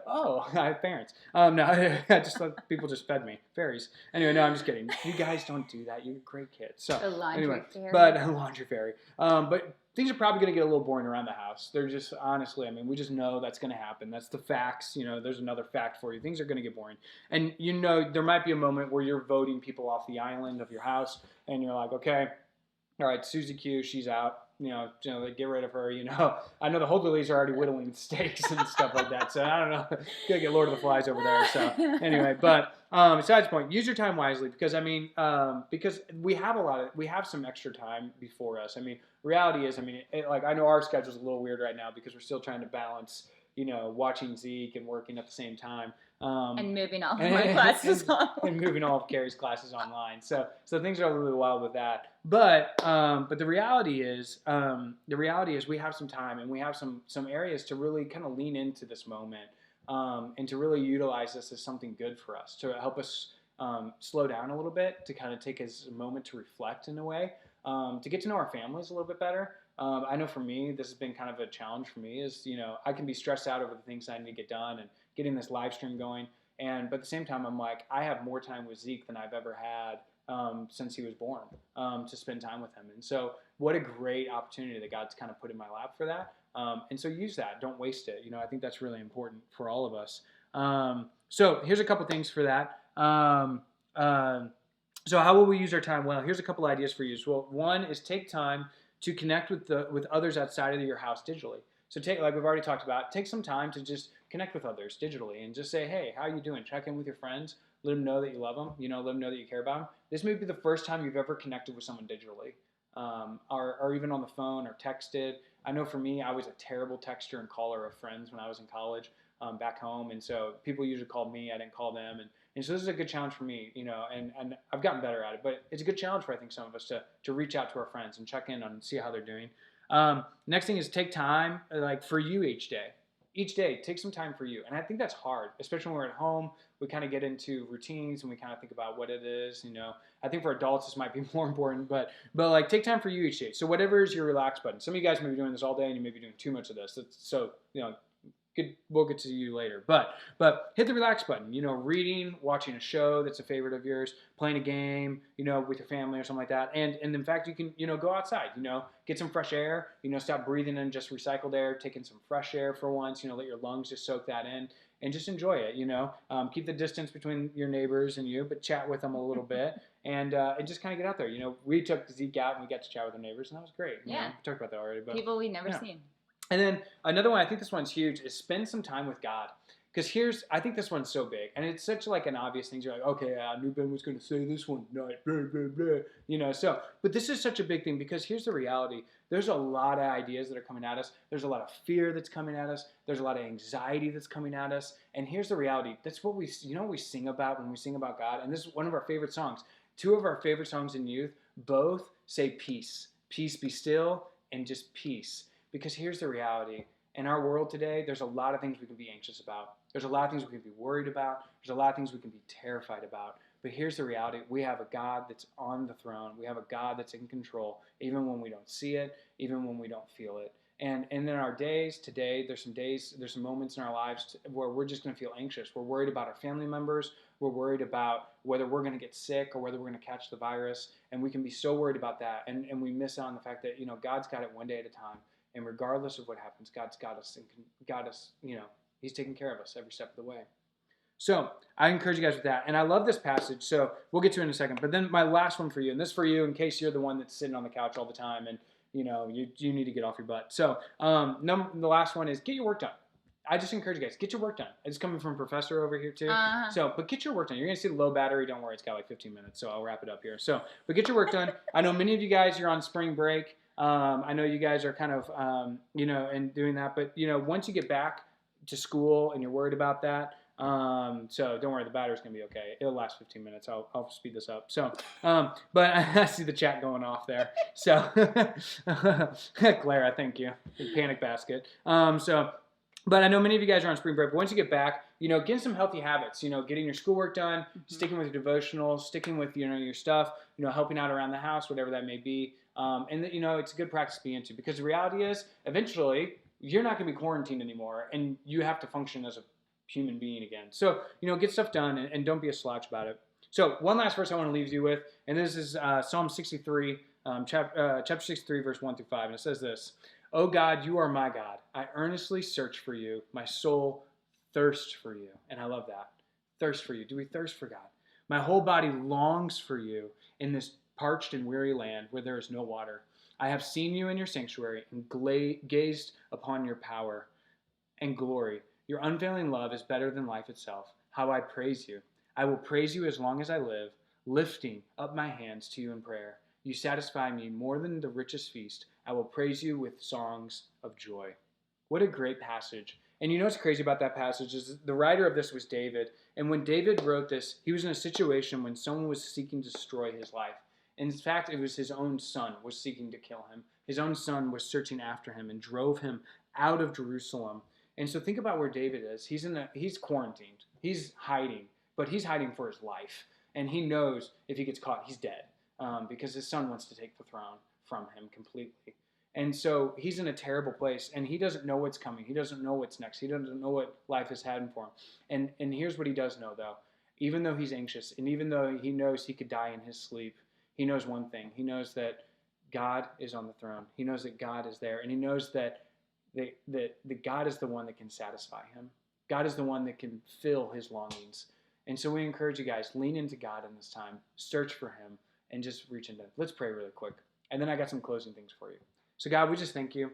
oh, I have parents. No, I just thought people just fed me. Fairies. Anyway, no, I'm just kidding. You guys don't do that. You're great kids. So, a laundry fairy. But a laundry fairy. But things are probably going to get a little boring around the house. They're just, honestly, we just know that's going to happen. That's the facts. There's another fact for you. Things are going to get boring. And, there might be a moment where you're voting people off the island of your house, and you're like, okay, all right, Susie Q, she's out. Get rid of her, I know the Holderleys are already whittling steaks and stuff like that, so I don't know. Gotta get Lord of the Flies over there, so anyway, but besides the point, use your time wisely, because because we have some extra time before us. Reality is, I know our schedule's a little weird right now because we're still trying to balance, watching Zeke and working at the same time. And moving all of my classes online. And moving all of Carrie's classes online. So things are really wild with that. But the reality is we have some time and we have some areas to really kind of lean into this moment and to really utilize this as something good for us, to help us slow down a little bit, to kind of take as a moment to reflect in a way, to get to know our families a little bit better. I know for me, this has been kind of a challenge for me is, I can be stressed out over the things I need to get done and getting this live stream going. But at the same time, I'm like, I have more time with Zeke than I've ever had since he was born to spend time with him. And so what a great opportunity that God's kind of put in my lap for that. And so use that. Don't waste it. I think that's really important for all of us. So here's a couple things for that. So how will we use our time? Well, here's a couple ideas for you. Well, one is take time to connect with others outside of your house digitally. So like we've already talked about, take some time to just connect with others digitally and just say, hey, how are you doing? Check in with your friends. Let them know that you love them. Let them know that you care about them. This may be the first time you've ever connected with someone digitally, or even on the phone or texted. I know for me, I was a terrible texter and caller of friends when I was in college back home. And so people usually called me. I didn't call them. And so this is a good challenge for me, and I've gotten better at it. But it's a good challenge for, I think, some of us to reach out to our friends and check in on and see how they're doing. Next thing is take time like for you each day. Each day, take some time for you. And I think that's hard, especially when we're at home. We kind of get into routines and we kind of think about what it is. I think for adults, this might be more important, but like take time for you each day. So whatever is your relax button. Some of you guys may be doing this all day and you may be doing too much of this. So, we'll get to you later. But hit the relax button. Reading, watching a show that's a favorite of yours, playing a game, with your family or something like that. And in fact, you can, go outside, get some fresh air, stop breathing in just recycled air, taking some fresh air for once, let your lungs just soak that in and just enjoy it, keep the distance between your neighbors and you, but chat with them a little bit and just kind of get out there. We took Zeke out and we got to chat with our neighbors and that was great. We talked about that already. But people we've never seen. And then another one, I think this one's huge, is spend some time with God. Because I think this one's so big, and it's such like an obvious thing. You're like, okay, I knew Ben was going to say this one tonight, blah, blah, blah. But this is such a big thing because here's the reality. There's a lot of ideas that are coming at us. There's a lot of fear that's coming at us. There's a lot of anxiety that's coming at us. And here's the reality. That's what we sing about when we sing about God. And this is one of our favorite songs. Two of our favorite songs in youth both say peace. Peace be still and just peace. Because here's the reality. In our world today, there's a lot of things we can be anxious about. There's a lot of things we can be worried about. There's a lot of things we can be terrified about. But here's the reality. We have a God that's on the throne. We have a God that's in control, even when we don't see it, even when we don't feel it. And in our days today, there's some moments in our lives where we're just going to feel anxious. We're worried about our family members. We're worried about whether we're going to get sick or whether we're going to catch the virus. And we can be so worried about that. And we miss out on the fact that, God's got it one day at a time. And regardless of what happens, God's got us, He's taking care of us every step of the way. So I encourage you guys with that. And I love this passage, so we'll get to it in a second. But then my last one for you, and this for you in case you're the one that's sitting on the couch all the time and, you need to get off your butt. So the last one is get your work done. I just encourage you guys, get your work done. It's coming from a professor over here too. But get your work done. You're going to see the low battery. Don't worry, it's got like 15 minutes, so I'll wrap it up here. But get your work done. I know many of you guys, you're on spring break. I know you guys are kind of, and doing that. But, once you get back to school and you're worried about that, so don't worry, the battery's going to be okay. It'll last 15 minutes. I'll speed this up. But I see the chat going off there. So, Clara, thank you. Panic basket. But I know many of you guys are on spring break. But once you get back, get some healthy habits. Getting your schoolwork done, sticking with your devotionals, sticking with your stuff. Helping out around the house, whatever that may be. And it's a good practice to be into because the reality is, eventually, you're not going to be quarantined anymore, and you have to function as a human being again. So get stuff done and don't be a slouch about it. So one last verse I want to leave you with, and this is Psalm 63, chapter 63, verse 1 through 5, and it says this. O God, you are my God. I earnestly search for you. My soul thirsts for you. And I love that. Thirst for you. Do we thirst for God? My whole body longs for you in this parched and weary land where there is no water. I have seen you in your sanctuary and gazed upon your power and glory. Your unfailing love is better than life itself. How I praise you. I will praise you as long as I live, lifting up my hands to you in prayer. You satisfy me more than the richest feast. I will praise you with songs of joy. What a great passage. And you know what's crazy about that passage is the writer of this was David. And when David wrote this, he was in a situation when someone was seeking to destroy his life. In fact, it was his own son was seeking to kill him. His own son was searching after him and drove him out of Jerusalem. And so think about where David is. He's quarantined. He's hiding, but he's hiding for his life. And he knows if he gets caught, he's dead because his son wants to take the throne from him completely. And so he's in a terrible place, and he doesn't know what's coming. He doesn't know what's next. He doesn't know what life has had for him. And here's what he does know, though. Even though he's anxious, and even though he knows he could die in his sleep, he knows one thing. He knows that God is on the throne. He knows that God is there, and he knows that God is the one that can satisfy him. God is the one that can fill his longings. And so we encourage you guys, lean into God in this time. Search for him, and just reach into him. Let's pray really quick. And then I got some closing things for you. So God, we just thank you.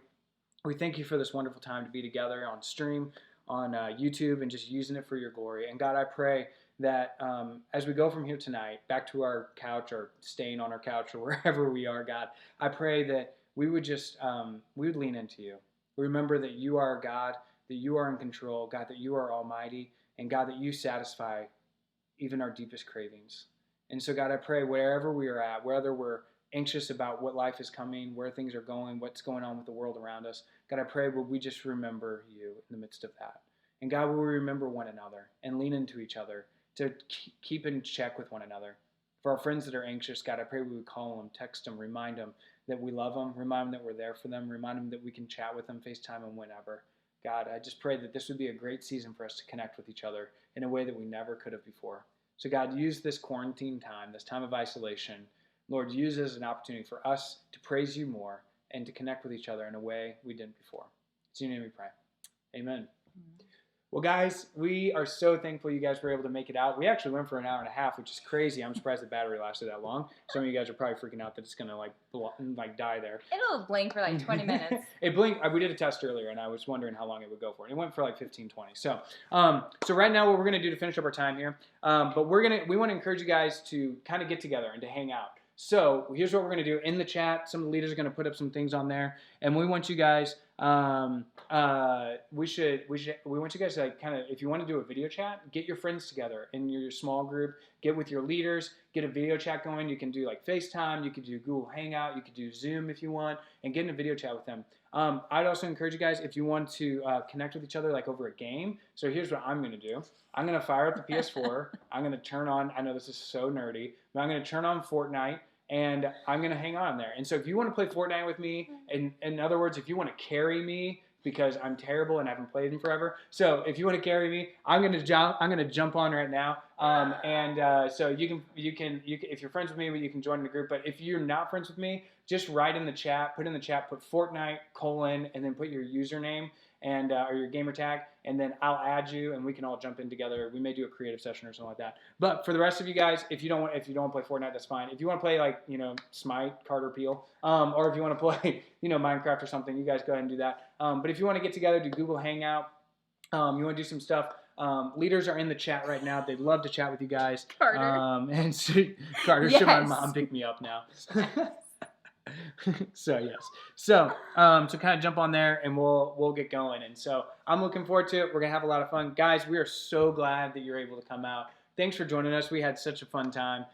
We thank you for this wonderful time to be together on stream, on YouTube, and just using it for your glory. And God, I pray that as we go from here tonight, back to our couch or staying on our couch or wherever we are, God, I pray that we would just, we would lean into you. Remember that you are God, that you are in control, God, that you are almighty, and God, that you satisfy even our deepest cravings. And so God, I pray wherever we are at, whether we're anxious about what life is coming, where things are going, what's going on with the world around us. God, I pray will we just remember you in the midst of that. And God, will we remember one another and lean into each other to keep in check with one another. For our friends that are anxious, God, I pray we would call them, text them, remind them that we love them, remind them that we're there for them, remind them that we can chat with them, FaceTime them whenever. God, I just pray that this would be a great season for us to connect with each other in a way that we never could have before. So God, use this quarantine time, this time of isolation, Lord, use it as an opportunity for us to praise you more and to connect with each other in a way we didn't before. It's in your name we pray. Amen. Mm-hmm. Well, guys, we are so thankful you guys were able to make it out. We actually went for an hour and a half, which is crazy. I'm surprised the battery lasted that long. Some of you guys are probably freaking out that it's going to like die there. It'll blink for like 20 minutes. It blinked. We did a test earlier, and I was wondering how long it would go for. It went for like 15, 20. So right now what we're going to do to finish up our time here, but we want to encourage you guys to kind of get together and to hang out. So here's what we're going to do. In the chat, some of the leaders are going to put up some things on there, and we want you guys. We want you guys to like kind of, if you want to do a video chat, get your friends together in your small group. Get with your leaders. Get a video chat going. You can do like FaceTime. You could do Google Hangout. You could do Zoom if you want, and get in a video chat with them. I'd also encourage you guys if you want to connect with each other like over a game. So here's what I'm going to do. I'm going to fire up the PS4. I'm going to turn on, I know this is so nerdy, but I'm going to turn on Fortnite, and I'm going to hang on there. And so if you want to play Fortnite with me, in other words, if you want to carry me, because I'm terrible and I haven't played in forever. So if you want to carry me, I'm going to jump on right now. So you can, if you're friends with me, you can join the group. But if you're not friends with me, just write in the chat, put Fortnite : and then put your username and or your gamer tag, and then I'll add you, and we can all jump in together. We may do a creative session or something like that. But for the rest of you guys, if you don't want to play Fortnite, that's fine. If you want to play like Smite, Carter Peel, or if you want to play Minecraft or something, you guys go ahead and do that. But if you want to get together, do Google Hangout. You want to do some stuff. Leaders are in the chat right now. They'd love to chat with you guys. Carter. And so, Carter, yes. Should my mom pick me up now? So yes. So kind of jump on there and we'll get going. And so I'm looking forward to it. We're gonna have a lot of fun. Guys, we are so glad that you're able to come out. Thanks for joining us. We had such a fun time.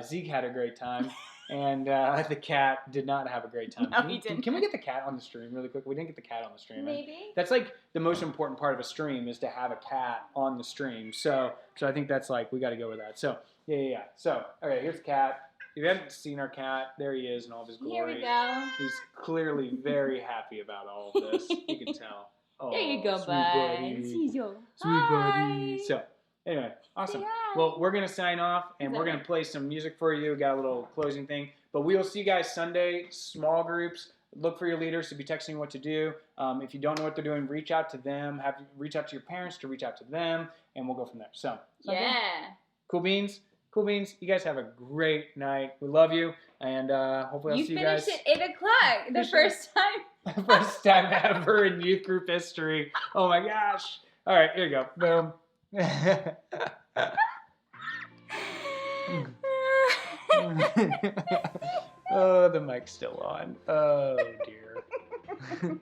Zeke had a great time. And the cat did not have a great time. No, he didn't. Can we get the cat on the stream really quick? We didn't get the cat on the stream. Maybe. That's like the most important part of a stream is to have a cat on the stream. So I think that's like, we got to go with that. So yeah. So, okay, here's the cat. If you haven't seen our cat, there he is in all of his glory. Here we go. He's clearly very happy about all of this. You can tell. Oh, there you go, sweet buddy. Sweet buddy. So, anyway, awesome. Well, we're going to sign off, and we're going to play some music for you. We got a little closing thing. But we will see you guys Sunday, small groups. Look for your leaders to be texting what to do. If you don't know what they're doing, reach out to them. Reach out to your parents to reach out to them, and we'll go from there. So, yeah. Cool beans. Cool beans. You guys have a great night. We love you, and hopefully I'll see you guys. You finished at 8 o'clock, the first time. First time ever in youth group history. Oh my gosh. All right, here you go. Boom. Oh, the mic's still on. Oh dear.